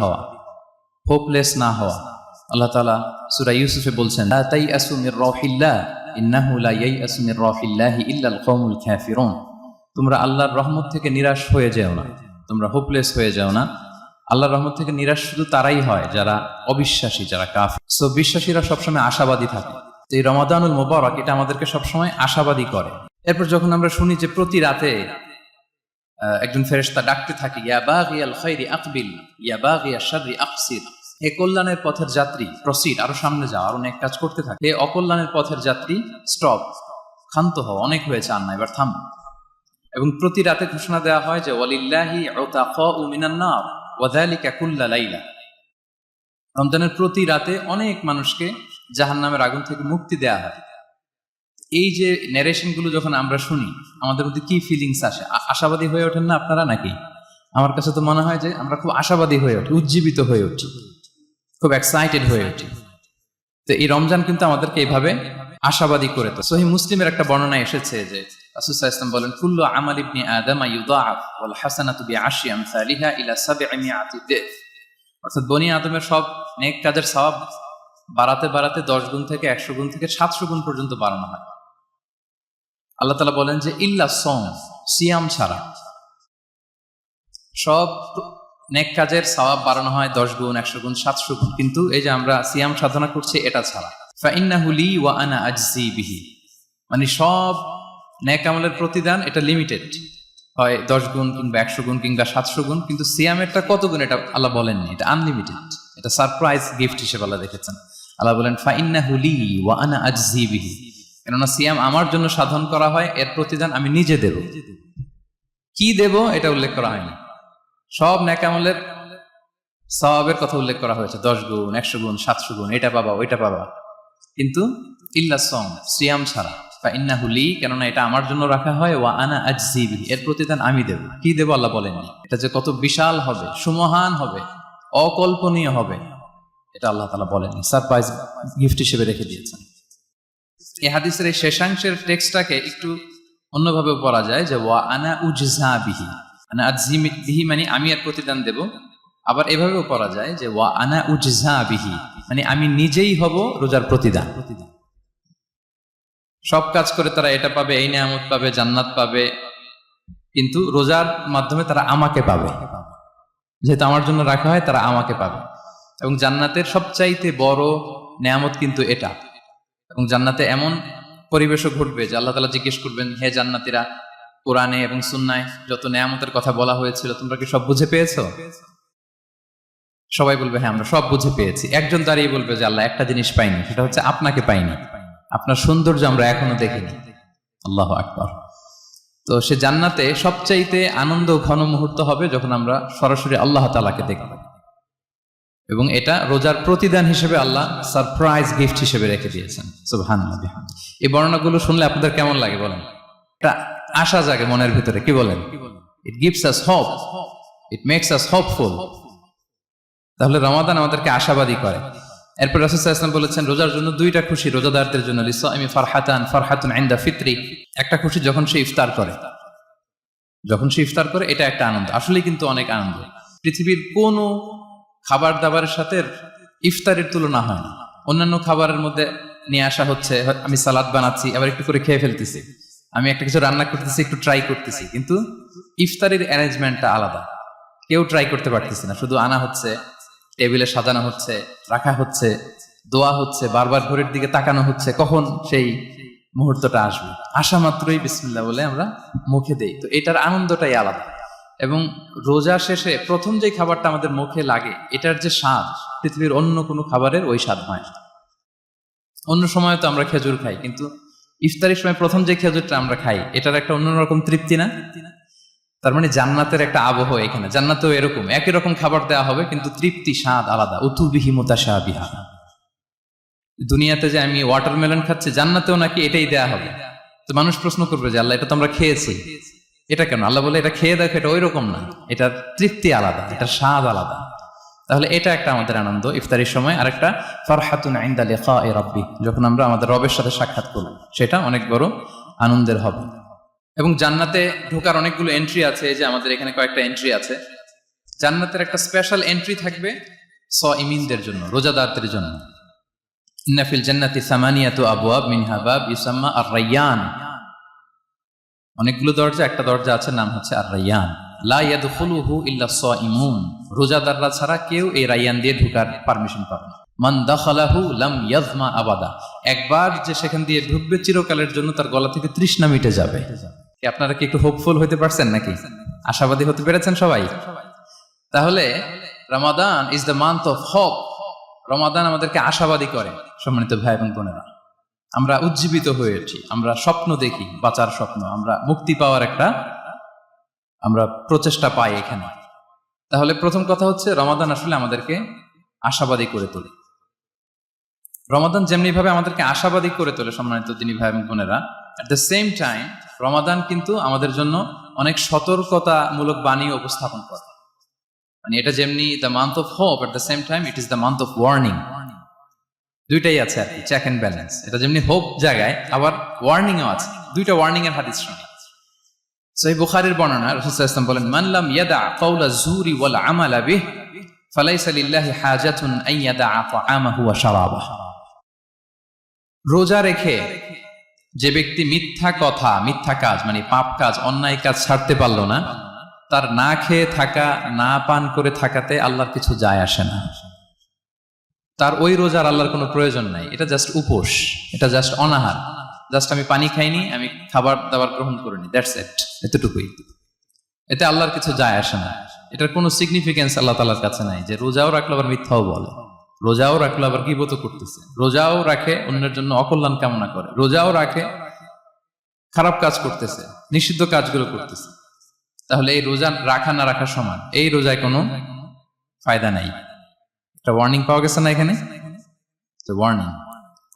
হওয়া, হোপলেস না হওয়া। আল্লাহ তাআলা সূরা ইউসুফে বলছেন, লা তাইয়াসু মির রাহিল্লাহ ইন্নাহু লা ইয়াইয়াসু মির রাহিল্লাহি ইল্লাল কওমুল কাফিরুন। তোমরা আল্লাহর রহমত থেকে নিরাশ হয়ে যাও না, তোমরা হোপলেস হয়ে যাও না। আল্লাহর রহমত থেকে নিরাশ শুধু তারাই হয় যারা অবিশ্বাসী, যারা কাফির। সো বিশ্বাসীরা সবসময় আশাবাদী থাকে। তো এই রমাদানুল মুবারক এটা আমাদেরকে সবসময় আশাবাদী করে। এরপর যখন আমরা শুনি যে প্রতি রাতে একজন ফেরেশতা ডাকতে থাকে, ইয়া বাগিয়াল খাইরি আকবিল ইয়া বাগিয়াশ শাররি আকসির, হে কল্যাণের পথের যাত্রী প্রসিড, আরো সামনে যাও, আরো নেক কাজ করতে থাকে। হে অকল্যাণের পথের যাত্রী স্টপ, ক্ষান্ত হও, অনেক হয়েছে, আর না, এবার থাম। এবং প্রতি রাতে ঘোষণা দেওয়া হয় যে ওয়ালিল্লাহি উতাকাউ মিনান নার ওয়া যালিকা কুল্লা লাইলা। রমজানের প্রতি রাতে অনেক মানুষকে জাহান্নামের আগুন থেকে মুক্তি দেওয়া হয়। এই যে ন্যারেশন গুলো যখন আমরা শুনি, আমাদের মধ্যে কি ফিলিংস আসে? আশাবাদী হয়ে ওঠেন না আপনারা নাকি? আমার কাছে তো মনে হয় যে আমরা খুব আশাবাদী হয়ে উঠি, উজ্জীবিত হয়ে উঠি, খুব এক্সাইটেড হয়ে উঠি। তো এই রমজান কিন্তু আমাদেরকে এইভাবে আশাবাদী করে। তো সহিহ মুসলিমের একটা বর্ণনা এসেছে যে রাসূল সাল্লাল্লাহু আলাইহি ওয়াসাল্লাম বলেন, কুল্লু আমাল ইবনি আদম ইউদাআফ ওয়াল হাসানাতু বিআশরি আমসালিহা ইলা 700 দিফ। অর্থাৎ বনি আদমের সব নেক কাজের সওয়াব বাড়াতে বাড়াতে 10 গুণ থেকে 100 গুণ থেকে 700 গুণ পর্যন্ত বাড়ানো হয়। আল্লাহ তাআলা বলেন যে ইল্লা সওম, সিয়াম ছাড়া সব নেক কাজের সওয়াব বাড়ানো হয় 10 গুণ, 100 গুণ, 700 গুণ, কিন্তু এই যে আমরা সিয়াম সাধনা করছি এটা ছাড়া। ফাইন্নাহু লি ওয়া আনা আজজি বিহি, মানে সব নেক আমলের প্রতিদান এটা লিমিটেড, হয় 10 গুণ কিংবা 100 গুণ কিংবা 700 গুণ, কিন্তু সিয়ামেরটা কত গুণ এটা আল্লাহ বলেননি, এটা আনলিমিটেড, এটা সারপ্রাইজ গিফট হিসেবে আল্লাহ দেখেছেন। আল্লাহ বলেন ফাইন্নাহু লি ওয়া আনা আজজি বিহি, কেননা সিয়াম আমার জন্য সাধন করা হয়, এর প্রতিদান আমি নিজে দেব। কি দেব এটা উল্লেখ করা হয়নি, সব নেক আমলের সওয়াবের কথা উল্লেখ করা হয়েছে, 10 গুণ, 100 গুণ, 700 গুণ, এটা পাবা ওইটা পাবা, কিন্তু ইল্লা সওম, সিয়াম ছাড়া। ফাইন্নাহু লি, কেননা এটা আমার জন্য রাখা হয়, ওয়া আনা আজজি বিহি, এর প্রতিদান আমি দেব। কি দেব আল্লাহ বলেননি। এটা যে কত বিশাল হবে, সুমহান হবে, অকল্পনীয় হবে, এটা আল্লাহ তাআলা বলেননি, সারপ্রাইজ গিফট হিসেবে রেখে দিয়েছেন। এই হাদিসের এই শেষাংশের টেক্সটটাকে একটু অন্যভাবে পড়া যায় যে ওয়া আনা উজজা বিহি, আনা আজজি বিহি মানে আমি এর প্রতিদান দেব। আবার এভাবেও পড়া যায় যে ওয়া আনা উজজা বিহি, মানে আমি নিজেই হব রোজার প্রতিদান। সব কাজ করে তারা এটা পাবে, এই নিয়ামত পাবে, জান্নাত পাবে, কিন্তু রোজার মাধ্যমে তারা আমাকে পাবে, যেহেতু আমার জন্য রাখা হয়, তারা আমাকে পাবে। এবং জান্নাতের সবচাইতে বড় নিয়ামত কিন্তু এটা। এবং জান্নাতে এমন পরিবেশও ঘটবে যে আল্লাহ তাআলা জিজ্ঞেস করবেন, হে জান্নাতীরা, কোরআনে এবং সুন্নায় যত নিয়ামতের কথা বলা হয়েছিল তোমরা কি সব বুঝে পেয়েছো? সবাই বলবে হ্যাঁ আমরা সব বুঝে পেয়েছি। একজন দাঁড়িয়ে বলবে যে আল্লাহ একটা জিনিস পাইনি, সেটা হচ্ছে আপনাকে পাইনি, আপনার সৌন্দর্য আমরা এখনো দেখিনি। আল্লাহু আকবার। তো সে জান্নাতে সবচাইতে আনন্দ ঘন মুহূর্ত হবে যখন আমরা সরাসরি আল্লাহ তাআলাকে দেখব, এবং এটা রোজার প্রতিদান হিসেবে আল্লাহ সারপ্রাইজ গিফট হিসেবে রেখে দিয়েছেন। সুবহানাল্লাহ। এই বর্ণনাগুলো শুনলে আপনাদের কেমন লাগে বলেন? এটা আশা জাগে মনের ভিতরে, কি বলেন? It gives us hope, it makes us hopeful. তাহলে রমাদান আমাদেরকে আশাবাদী করে। এরপর রাসূল সাল্লাল্লাহু আলাইহি ওয়াসাল্লাম বলেছেন রোজার জন্য দুইটা খুশি রোজাদারদের জন্য, লিসাইমি ফারহাতান, ফারহাতুন ইনদা ফিতরি, একটা খুশি যখন সে ইফতার করে, যখন সে ইফতার করে এটা একটা আনন্দ, আসলেই কিন্তু অনেক আনন্দ। পৃথিবীর কোনো খাবার দাবারের সাথে ইফতারের তুলনা হয় না। অন্যান্য খাবারের মধ্যে নিয়ে আসা হচ্ছে, আমি সালাদ বানাচ্ছি আবার একটু করে খেয়ে ফেলতেছি, আমি একটা কিছু রান্না করতেছি একটু ট্রাই করতেছি, কিন্তু ইফতারের অ্যারেঞ্জমেন্টটা আলাদা, কেউ ট্রাই করতে পারতেছি না, শুধু আনা হচ্ছে, টেবিলে সাজানো হচ্ছে, রাখা হচ্ছে, দোয়া হচ্ছে, বারবার ঘরের দিকে তাকানো হচ্ছে কখন সেই মুহূর্তটা আসবে। আসা মাত্রই বিসমিল্লাহ বলে আমরা মুখে দেই। তো এটার আনন্দটাই আলাদা। এবং রোজা শেষে প্রথম যে খাবারটা আমাদের মুখে লাগে, এটার যে স্বাদ পৃথিবীর অন্য কোনো খাবারের ওই স্বাদ হয় না। অন্য সময় তো আমরা খেজুর খাই, কিন্তু ইফতারের সময় প্রথম যে খেজুরটা আমরা খাই, এটার একটা অন্যরকম তৃপ্তি না? তার মানে জান্নাতের একটা আবহ এখানে। জান্নাতেও এরকম একই রকম খাবার দেওয়া হবে, কিন্তু তৃপ্তি স্বাদ আলাদা। উতুবিহি মুতাশাবিহা। দুনিয়াতে যে আমি ওয়াটারমেলন খাচ্ছি, জান্নাতেও নাকি এটাই দেয়া হবে। তো মানুষ প্রশ্ন করবে যে আল্লাহ এটা তো আমরা খেয়েছি, এটা কেন? আল্লাহ বলে এটা খেয়ে দেখো, এটা ওই রকম না, এটার তৃপ্তি আলাদা, এটার স্বাদ আলাদা। তাহলে এটা একটা আমাদের আনন্দ ইফতারির সময়। আর একটা ফারহাতুন ইনদা লিকাই রাব্বি, যখন আমরা আমাদের রবের সাথে সাক্ষাৎ করব, সেটা অনেক বড় আনন্দের হবে। এবং জান্নাতে ঢোকার অনেকগুলো এন্ট্রি আছে, এই যে আমাদের এখানে কয়েকটা এন্ট্রি আছে। জান্নাতের একটা স্পেশাল এন্ট্রি থাকবে সাইমিনদের জন্য, রোজাদারদের জন্য। ইন্না ফিল জান্নাতি সামানিয়াতু আবওয়াব মিনহা বাব ইউসাম্মা আর-রায়্যান। অনেকগুলো দরজা, একটা দরজা আছে নাম হচ্ছে আর-রায়্যান। লা ইয়াদখুলুহু ইল্লা সাইমুন। রোজাদাররা ছাড়া কেউ এই রায়্যান দিয়ে ঢোকার পারমিশন পাবে না। মান দাখালাহু লাম ইয়াযমা আবাদা। একবার যে সেখান দিয়ে ঢুকবে চিরকালের জন্য তার গলা থেকে তৃষ্ণা মিটে যাবে। আপনারা কি একটু হোপফুল হতে পারছেন নাকি? আশাবাদী হতে পেরেছেন সবাই? তাহলে Ramadan is the month of hope. Ramadan আমাদেরকে আশাবাদী করে। সম্মানিত ভাই এবং বোনেরা, আমরা উজ্জীবিত হয়ে উঠি, আমরা স্বপ্ন দেখি, বাঁচার স্বপ্ন, আমরা মুক্তি পাওয়ার একটা আমরা প্রচেষ্টা পাই এখানে। তাহলে প্রথম কথা হচ্ছে রমাদান আসলে আমাদেরকে আশাবাদী করে তোলে। রমাদান যেমনি ভাবে আমাদেরকে আশাবাদী করে তোলে সম্মানিত দিনী ভাই এবং বোনেরা, এট দ্য সেম টাইম রমাদান কিন্তু আমাদের জন্য অনেক সতর্কতামূলক বাণী উপস্থাপন করে। মানে এটা যেমনি the month of hope, at the same time it is the month of warning. দুইটাই আছে আর কি, চেক এন্ড ব্যালেন্স। এটা যেমনি হোপ জায়গায়, আবার ওয়ার্নিংও আছে। দুইটা ওয়ার্নিং এর হাদিস শুনি। সহিহ বুখারীর বর্ণনা, রাসূল সাল্লাল্লাহু আলাইহি ওয়াসাল্লাম বলেন, মান লাম ইয়াদা কাওলা যুরি ওয়াল আমালা বিহি ফালাইসা লিল্লাহি হাজাতুন আন ইয়াদা তাআমাহু ওয়া শারাবাহু। রোজা রেখে যে ব্যক্তি মিথ্যা কথা, মিথ্যা কাজ মানে পাপ কাজ, অন্যায় কাজ ছাড়তে পারলো না, তার না খেয়ে থাকা, না পান করে থাকাতে আল্লাহর কিছু যায় আসে না। তার ওই রোজার আল্লাহর কোনো প্রয়োজন নাই। এটা জাস্ট উপোস, এটা জাস্ট অনাহার, জাস্ট আমি পানি খাইনি, আমি খাবার দাবার গ্রহণ করিনি, দ্যাটস ইট, এতটুকুই। এতে আল্লাহর কিছু যায় আসে না। এটার কোনো সিগনিফিকেন্স আল্লাহ তাআলার কাছে নাই যে রোজাও রাখলো আবার মিথ্যাও বলে, রোজাও রাখলো আবার গীবত করতেছে, রোজাও রাখে অন্যের জন্য অকল্যাণ কামনা করে, রোজাও রাখে খারাপ কাজ করতেছে, নিষিদ্ধ কাজগুলো করতেছে। তাহলে এই রোজা রাখা না রাখার সমান, এই রোজায় কোনো ফায়দা নাই। একটা ওয়ার্নিং পাওয়া গেছে না এখানে? ওয়ার্নিং,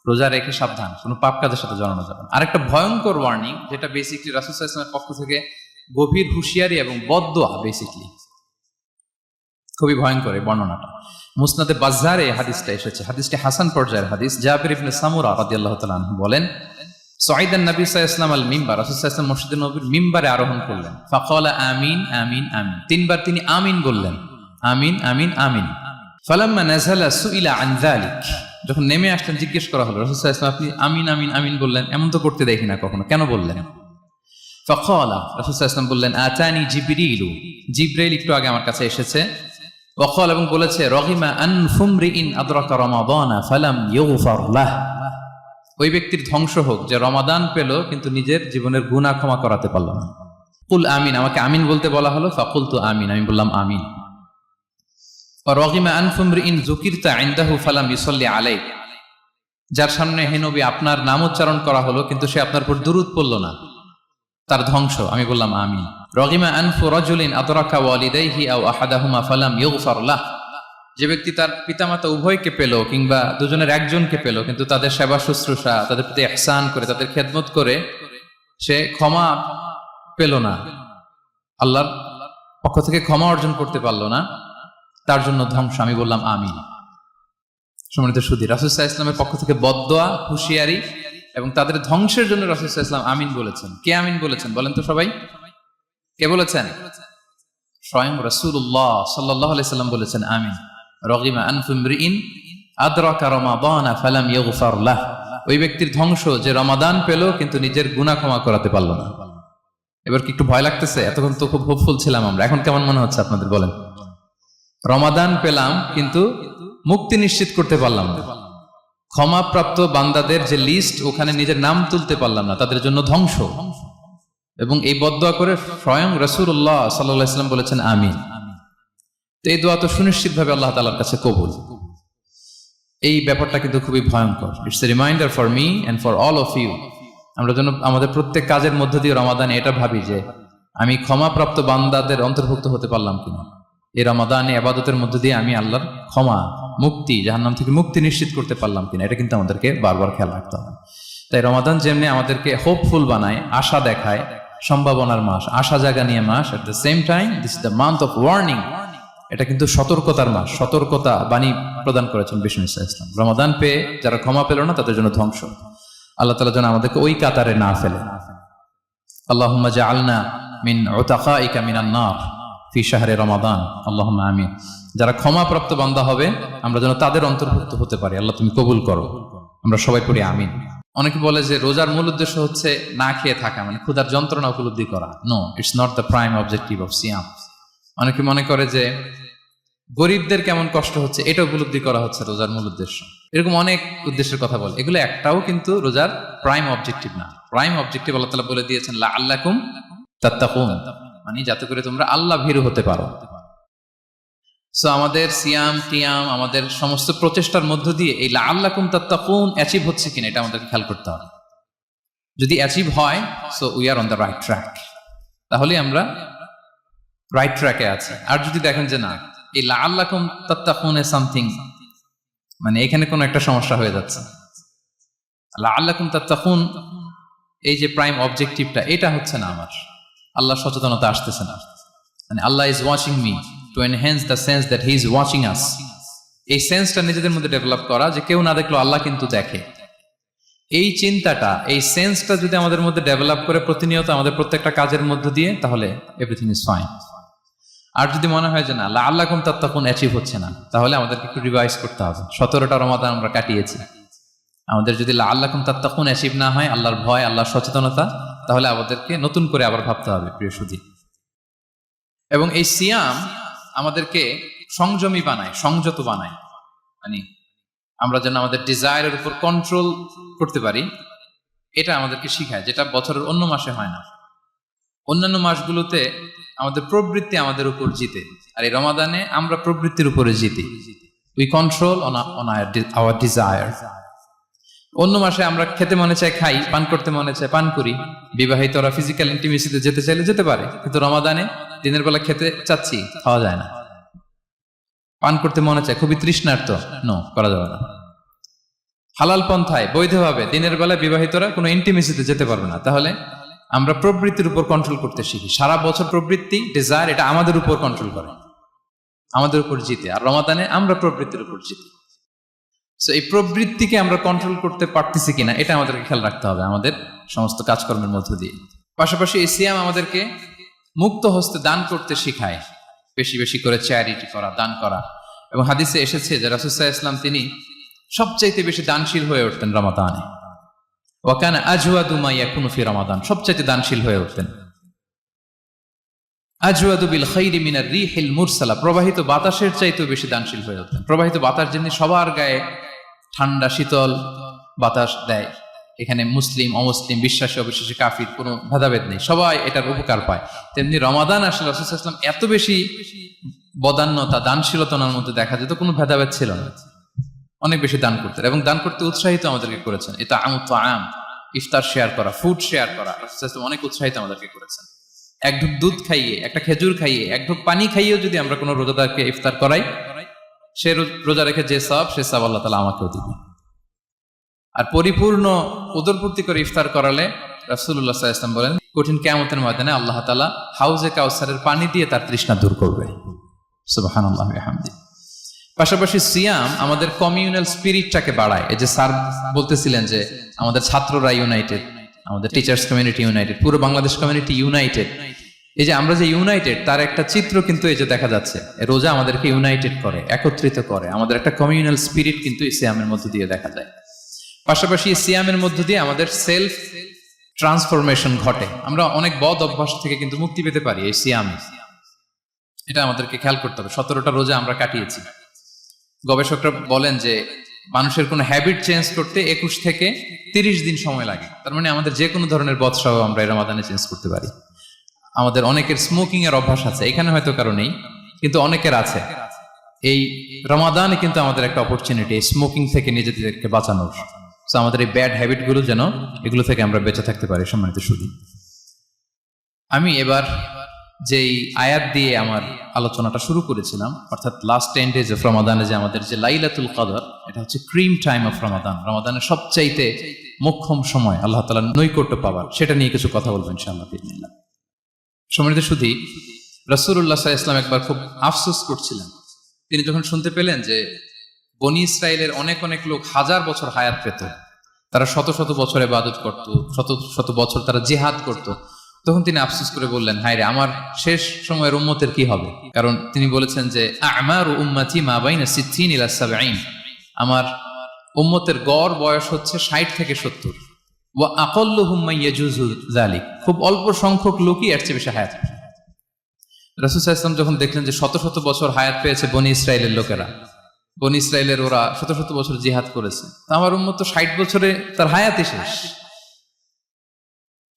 রোজা রেখে সাবধান, কোনো পাপ কাজের সাথে জড়ানো যাবে না। আরেকটা ভয়ঙ্কর ওয়ার্নিং, যেটা বেসিকলি রাসূল সাল্লাল্লাহু আলাইহি ওয়াসাল্লামের পক্ষ থেকে গভীর হুঁশিয়ারি এবং বদদোয়া, বেসিকলি খুবই ভয়ঙ্কর এই বর্ণনাটা। মুসনাদে বাজ্জারে হাদিসটা এসেছে, হাদিসটি হাসান পর্যায়ের হাদিস। জাবির ইবনে সামুরা রাদিয়াল্লাহু তাআলা আনহু বলেন, সাইদান নবী সাল্লাল্লাহু আলাইহি ওয়াসাল্লাম আল মিম্বার, রাসূল সাল্লাল্লাহু আলাইহি ওয়াসাল্লাম মসজিদে নববীর মিম্বারে আরোহণ করলেন। ফাকালা আমিন আমিন আমিন, তিনবার তিনি আমিন বললেন, আমিন আমিন আমিন। ফালাম্মা নাযালা সুইলা আন যালিক, যখন নেমে আসলেন জিজ্ঞেস করা হলো, রাসূল সাল্লাল্লাহু আলাইহি ওয়াসাল্লাম আপনি আমিন আমিন আমিন বললেন, এমন তো করতে দেখি না কখনো, কেন বললেন? ফাকালা, রাসূল সাল্লাল্লাহু আলাইহি ওয়াসাল্লাম বললেন, আতানি জিবরিলু, জিবরাইল একটু আগে আমার কাছে এসেছে। ওয়াকাল, এবং বলেছে, রহিমা আনফুমরিইন আদরাকা রমাদানা ফালাম ইউগফার লাহ, ওই ব্যক্তির ধ্বংস হোক যে রমাদান পেল কিন্তু নিজের জীবনের গুনাহ ক্ষমা করাতে পারল না। কুল আমিন, আমাকে আমিন বলতে বলা হলো, ফাকুলতু আমিন, আমি বললাম আমিন। রহিমা আনফুমরিইন যুকিরতা ইনদাহু ফালাম ইউসাল্লি আলাইক, যার সামনে হে নবী আপনার নাম উচ্চারণ করা হলো কিন্তু সে আপনার উপর দুরূদ পড়ল না, তার ধ্বংস, আমি বললাম আমিন। রহিমা আনফু রাজুলিন আদরাকা ওয়ালিদাইহি আও আহাদাহুমা ফালাম ইউগফার লাহ, যে ব্যক্তি তার পিতামাতা উভয়কে পেল কিংবা দুজনের একজনকে পেল কিন্তু তাদের সেবা শুশ্রূষা, তাদের প্রতি ইহসান করে, তাদের খেদমত করে সে ক্ষমা পেল না, আল্লাহর পক্ষ থেকে ক্ষমা অর্জন করতে পারলো না, তার জন্য ধ্বংস, আমি বললাম আমিন। সম্মানিত সুধী, রাসূল সাল্লাল্লাহু আলাইহি ওয়াসাল্লামের পক্ষ থেকে বদদোয়া, হুঁশিয়ারি এবং তাদের ধ্বংসের জন্য রাসূল সাল্লাল্লাহু আলাইহি ওয়াসাল্লাম আমিন বলেছেন। কে আমিন বলেছেন বলেন তো সবাই? কে বলেছেন? স্বয়ং রাসূলুল্লাহ সাল্লাল্লাহু আলাইহি ওয়াসাল্লাম বলেছেন আমিন। রগিমা আনফুমরিইন আদরাকা রমাদানা ফালাম ইউগফার লাহ, ওই ব্যক্তির ধ্বংস যে রমাদান পেল কিন্তু নিজের গুনাহ ক্ষমা করাতে পারল না। এবার কি একটু ভয় লাগতেছে? এতক্ষণ তো খুব হোপফুল ছিলাম আমরা, এখন কেমন মনে হচ্ছে আপনাদের বলেন? রমাদান পেলাম কিন্তু মুক্তি নিশ্চিত করতে পারলাম না, ক্ষমাপ্রাপ্ত বান্দাদের যে লিস্ট ওখানে নিজের নাম তুলতে পারলাম না, তাদের জন্য ধ্বংস। এবং এই বদদোয়া করে স্বয়ং রাসূলুল্লাহ সাল্লাল্লাহু আলাইহি ওয়াসাল্লাম বলেছেন আমিন। তো এই দোয়া তো সুনিশ্চিতভাবে আল্লাহ তাআলার কাছে কবুল। এই ব্যাপারটা কিন্তু খুবই ভয়ঙ্কর। It's a reminder for me and for all of you. আমরা যেন আমাদের প্রত্যেক কাজের মধ্য দিয়ে রমাদানে এটা ভাবি যে আমি ক্ষমাপ্রাপ্ত বান্দাদের অন্তর্ভুক্ত হতে পারলাম কিনা, এই রমাদানে ইবাদতের মধ্য দিয়ে আমি আল্লাহর ক্ষমা, মুক্তি, জাহান্নাম থেকে মুক্তি নিশ্চিত করতে পারলাম কিনা, এটা কিন্তু আমাদেরকে বারবার খেয়াল রাখতে হবে। তাই রমাদান যেমনি আমাদেরকে হোপফুল বানায়, আশা দেখায়, সম্ভাবনার মাস, আশা জাগা নিয়ে মাস, at the same time this is the month of warning. এটা কিন্তু সতর্কতার মাস, সতর্কতা বাণী প্রদান করেছেন বিষ্ণু ইসলাম। রমাদান পেয়ে যারা ক্ষমা পেল না তাদের জন্য ধ্বংস। আল্লাহ তাআলা যেন আমাদেরকে ওই কাতারে না ফেলে। আল্লাহুম্মা জাআলনা মিন উতাকাইকা মিনান নার ফি শাহরে রমাদান, আল্লাহুম্মা আমিন। যারা ক্ষমাপ্রাপ্ত বান্দা হবে আমরা যেন তাদের অন্তর্ভুক্ত হতে পারি, আল্লাহ তুমি কবুল করো। আমরা সবাই পড়ি আমিন। অনেকে বলে যে রোজার মূল উদ্দেশ্য হচ্ছে না খেয়ে থাকা, মানে ক্ষুধার যন্ত্রণা উপলব্ধি করা। No, it's not the prime objective of সিয়াম। অনেকে মনে করে যে গরিবদের কেমন কষ্ট হচ্ছে এটা উপলব্ধি করা হচ্ছে রোজার মূল উদ্দেশ্য। এরকম অনেক উদ্দেশ্যের কথা বলে, এগুলো একটাও কিন্তু রোজার প্রাইম অবজেক্টিভ না। প্রাইম অবজেক্টিভ আল্লাহ তাআলা বলে দিয়েছেন লাআল্লাকুম তাত্তাকুন, মানে যাতে করে তোমরা আল্লাহ ভীরু হতে পারো। সো আমাদের সিয়াম কিয়াম, আমাদের সমস্ত প্রচেষ্টার মধ্য দিয়ে এই লাআল্লাকুম তাত্তাকুন অ্যাচিভ হচ্ছে কিনা এটা আমাদেরকে খেয়াল করতে হবে। যদি অ্যাচিভ হয়, so we are on the right track, তাহলে আমরা রাইট ট্র্যাকে আছি। আর যদি দেখেন যে না, এই লাআল্লাকুম তাত্তাকুন এ সামথিং, মানে এখানে কোনো একটা সমস্যা হয়ে যাচ্ছে, লাআল্লাকুম তাত্তাকুন এই যে প্রাইম অবজেক্টিভটা এটা হচ্ছে না আমার, আল্লাহ সচেতনতা আসতেছে না, মানে Allah is watching me, to enhance the sense that he is watching us. এই সেন্সটা নিজেদের মধ্যে ডেভেলপ করা যে কেউ না দেখলো আল্লাহ কিন্তু দেখে। এই চিন্তাটা, এই সেন্সটা যদি আমাদের মধ্যে ডেভেলপ করে প্রতিনিয়ত আমাদের প্রত্যেকটা কাজের মধ্য দিয়ে, তাহলে এভরিথিং ইজ ফাইন। আর যদি মনে হয় যে না লাআল্লাকুম তাত্তাকুন অ্যাচিভ হচ্ছে না, তাহলে আমাদেরকে একটু রিভাইজ করতে হবে। 17টা রমাদান আমরা কাটিয়েছি, আমাদের যদি লাআল্লাকুম তাত্তাকুন অ্যাচিভ না হয়, আল্লাহর ভয়, আল্লাহর সচেতনতা, তাহলে আমাদেরকে নতুন করে আবার ভাবতে হবে প্রিয় সুধী। এবং এই সিয়াম আমাদেরকে সংযমী বানায়, সংযত বানায়, মানে আমরা যেন আমাদের ডিজায়ারের উপর কন্ট্রোল করতে পারি, এটা আমাদেরকে শিখায়, যেটা বছরের অন্য মাসে হয় না। অন্যান্য মাসগুলোতে আমাদের প্রবৃত্তি আমাদের উপর জিতে, আর এই রমাদানে আমরা প্রবৃত্তির উপরে জিতি। We control on our desire. অন্য মাসে আমরা খেতে মনে চায় খাই, পান করতে মনে চায় পান করি, বিবাহিতরা ফিজিক্যাল ইন্টিমেসিতে যেতে চাইলে যেতে পারে, কিন্তু রমাদানে দিনের বেলা খেতে চাচ্ছি, খাওয়া যায় না। পান করতে মনে চায়, খুবই তৃষ্ণার্ত, নো, করা যাবে না। হালাল পন্থায় বৈধভাবে দিনের বেলা বিবাহিতরা কোনো ইন্টিমেসিতে যেতে পারবে না। তাহলে আমরা প্রবৃত্তির উপর কন্ট্রোল করতে শিখি। সারা বছর প্রবৃত্তি, ডিজায়ার, এটা আমাদের উপর কন্ট্রোল করে, আমাদের উপর জিতে, আর রমাদানে আমরা প্রবৃত্তির উপর জিতি। সো এই প্রবৃত্তিকে আমরা কন্ট্রোল করতে পারতেছি কিনা এটা আমাদেরকে খেয়াল রাখতে হবে আমাদের সমস্ত কাজকর্মের মধ্য দিয়ে। পাশাপাশি এই সিয়াম আমাদেরকে মুক্ত হস্তে দান করতে শিখায়, বেশি বেশি করে চ্যারিটি করা, দান করা। এবং হাদিসে এসেছে যে রাসূল সাল্লাল্লাহু আলাইহি ওয়াসাল্লাম তিনি সবচাইতে বেশি দানশীল হয়ে উঠতেন রমাদানে। ওয়া কানা আজওয়াদু মা ইয়াকুনু ফি রমাদান, সবচাইতে দানশীল হয়ে উঠতেন। আজওয়াদু বিল খাইরি মিনার রিহিল মুরসালা, প্রবাহিত বাতাসের চাইতেও বেশি দানশীল হয়ে উঠতেন। প্রবাহিত বাতাস যেমনি সবার গায়ে ঠান্ডা শীতল বাতাস দেয়, এখানে মুসলিম অমুসলিম, বিশ্বাসী অবিশ্বাসী, কাফির, কোনো ভেদাভেদ নেই, সবাই এটার উপকার পায়। তেমনি রমাদান আসলে রাসূল সাল্লাল্লাহু আলাইহি ওয়াসাল্লাম এত বেশি বদান্যতা, দানশীলতার মধ্যে দেখা যেত, কোনো ভেদাভেদ ছিল না, অনেক বেশি দান করতেন এবং দান করতে উৎসাহিত আমাদেরকে করেছেন। এটা আম, ইফতার শেয়ার করা, ফুড শেয়ার করা, রাসূল সাল্লাল্লাহু আলাইহি ওয়াসাল্লাম অনেক উৎসাহিত আমাদেরকে করেছেন। এক ঢুক দুধ খাইয়ে, একটা খেজুর খাইয়ে, এক ঢুক পানি খাইয়েও যদি আমরা কোনো রোজাদারকে ইফতার করাই, সে রোজা রেখে যে সওয়াব, সে সওয়াব আল্লাহ তাআলা আমাকেও দিবেন। আর পরিপূর্ণ উদরপূর্তি করে ইফতার করালে রাসূলুল্লাহ সাল্লাল্লাহু আলাইহি ওয়াসাল্লাম বলেন, কঠিন কিয়ামতের ময়দানে আল্লাহ তাআলা হাউজে কাউসারের পানি দিয়ে তার তৃষ্ণা দূর করবে। সুবহানাল্লাহি ওয়া বিহামদিহি। পাশাপাশি সিয়াম আমাদের কমিউনাল স্পিরিটটাকে বাড়ায়। এই যে স্যার বলতেছিলেন যে আমাদের ছাত্ররা ইউনাইটেড, আমাদের টিচার্স কমিউনিটি ইউনাইটেড, পুরো বাংলাদেশ কমিউনিটি ইউনাইটেড। এই যে আমরা যে ইউনাইটেড, তার একটা চিত্র কিন্তু এই যে দেখা যাচ্ছে, রোজা আমাদেরকে ইউনাইটেড করে, একত্রিত করে, আমাদের একটা কমিউনাল স্পিরিট কিন্তু এই সিয়ামের মধ্য দিয়ে দেখা যায়। পাশাপাশি এই সিয়ামের মধ্য দিয়ে আমাদের সেলফ ট্রান্সফরমেশন ঘটে, আমরা অনেক বদ অভ্যাস থেকে কিন্তু মুক্তি পেতে পারি এই সিয়ামে। এটা আমাদেরকে খেয়াল করতে হবে। 17টা রোজা আমরা কাটিয়েছি। গবেষকরা বলেন যে মানুষের কোনো হ্যাবিট চেঞ্জ করতে 21 থেকে 30 দিন সময় লাগে। তার মানে আমাদের যে কোনো ধরনের বদস্বভাব আমরা এই রমাদানে চেঞ্জ করতে পারি। আমাদের অনেকের স্মোকিং এর অভ্যাস আছে, এখানে হয়তো কারো নেই, কিন্তু অনেকের আছে। এই রমাদানে কিন্তু আমাদের একটা অপরচুনিটি স্মোকিং থেকে নিজেদেরকে বাঁচানোর। সো আমাদের এই ব্যাড হ্যাবিট গুলো যেন এগুলো থেকে আমরা বেঁচে থাকতে পারি। সম্মানিত সুধী, আমি এবার যেই আয়াত দিয়ে আমার আলোচনাটা শুরু করেছিলাম, অর্থাৎ লাস্ট 10 days অফ রমাদানে যে আমাদের যে লাইলাতুল কদর, এটা হচ্ছে ক্রিম টাইম অফ রমাদান, রমাদানের সবচাইতে মোক্ষম সময় আল্লাহ তাআলার নৈকট্য পাওয়ার, সেটা নিয়ে কিছু কথা বলবো ইনশাআল্লাহ বিসমিল্লাহ। সম্মানিত সুধী, রাসূলুল্লাহ সাল্লাল্লাহু আলাইহি ওয়াসাল্লাম একবার খুব আফসোস করছিলেন। তিনি যখন শুনতে পেলেন যে বনি ইসরায়েলের অনেক অনেক লোক 1000 বছর হায়াত পেত, তারা শত শত বছর ইবাদত করত, শত শত বছর তারা জিহাদ করত, তখন তিনি আফসোস করে বললেন, হায় রে, আমার শেষ সময়ের উম্মতের কি হবে? কারণ তিনি বলেছেন যে আমারু উম্মতি মা বাইনা সিত্তিন ইলা সাবঈন, আমার উম্মতের গড় বয়স হচ্ছে 60 থেকে 70। ওয়া আকাল্লুহুম মান ইয়াজুজু যালিক, খুব অল্প সংখ্যক লোকই এর চেয়ে বেশি হায়াত পায়। রাসূল সাল্লাল্লাহু আলাইহি ওয়াসাল্লাম যখন দেখলেন যে শত শত বছর হায়াত পেয়েছে বনি ইসরাইলের লোকেরা, বনি ইসরাইলের ওরা শত শত বছর জিহাদ করেছে, তো আমার উম্মত তো 60 বছরে তার হায়াতই শেষ,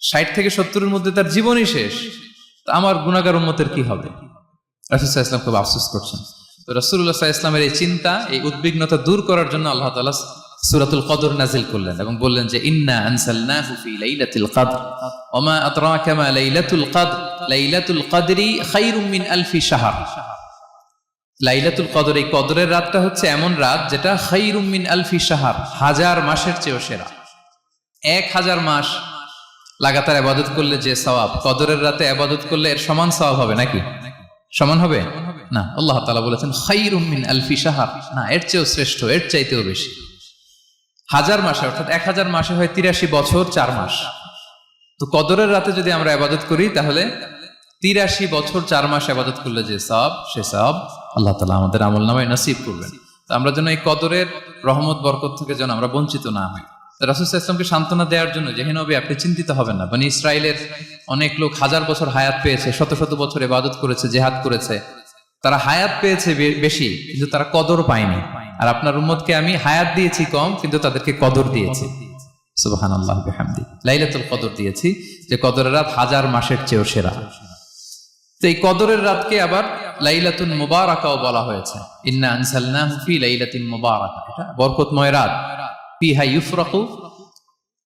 60 থেকে 70-এর মধ্যে তার জীবনই শেষ, তো আমার গুনাহগার উম্মতের কি হবে? রাসূল সাল্লাল্লাহু আলাইহি ওয়াসাল্লাম খুব আফসোস করছেন। তো রাসূলুল্লাহ সাল্লাল্লাহু আলাইহি ওয়াসাল্লামের এই চিন্তা, এই উদ্বিগ্নতা দূর করার জন্য আল্লাহ তাআলা সূরাতুল কদর নাযিল করলেন এবং বললেন যে ইন্না আনসালনাহু ফি লাইলাতিল কদর ওয়া মা আদরাকা মা লাইলাতুল কদর লাইলাতুল কদরি খায়রুম মিন আলফি শাহর। লাইলাতুল কদর, এই কদরের রাতটা হচ্ছে এমন রাত যেটা খায়রুম মিন আলফি শাহর, 1000 মাসের চেয়েও সেরা। 1000 মাস লাগাতার ইবাদত করলে যে সওয়াব, কদরের রাতে ইবাদত করলে এর সমান সওয়াব হবে নাকি? সমান হবে না। আল্লাহ তাআলা বলেছেন খায়রুম মিন আলফি শাহর, না, এর চেয়েও শ্রেষ্ঠ, এর চাইতেও বেশি। 1000 মাসে, অর্থাৎ 1000 মাসে হয় 83 বছর 4 মাস। তো কদরের রাতে যদি আমরা ইবাদত করি তাহলে 83 বছর 4 মাস ইবাদত করলে যে সওয়াব, সে সওয়াব আল্লাহ তাআলা আমাদের আমলনামায় নসিব করবেন। তো আমরা যেন এই কদরের রহমত বরকত থেকে যেন আমরা বঞ্চিত না হই। রাসূল সাল্লাল্লাহু আলাইহি ওয়াসাল্লামকে সান্ত্বনা দেওয়ার জন্য যে, হে নবী, আপনি চিন্তিত হবেন না, বনি ইসরাইলের অনেক লোক 1000 বছর হায়াত পেয়েছে, শত শত বছর ইবাদত করেছে, জিহাদ করেছে, তারা হায়াত পেয়েছে বেশি কিন্তু তারা কদর পায়নি। আর আপনার উম্মতকে আমি হায়াত দিয়েছি কম কিন্তু তাদেরকে কদর দিয়েছি। সুবহানাল্লাহ বিহামদি, লাইলাতুল কদর দিয়েছি, যে কদরের রাত 1000 মাসের চেয়েও সেরা। তো এই কদরের রাতকে আবার লাইলাতুল মুবারাকাও বলা হয়েছে। ইন্না আনসালনাহু ফি লাইলাতিন মুবারাকা, এটা বরকতময় রাত। ফিহা ইউফরাকু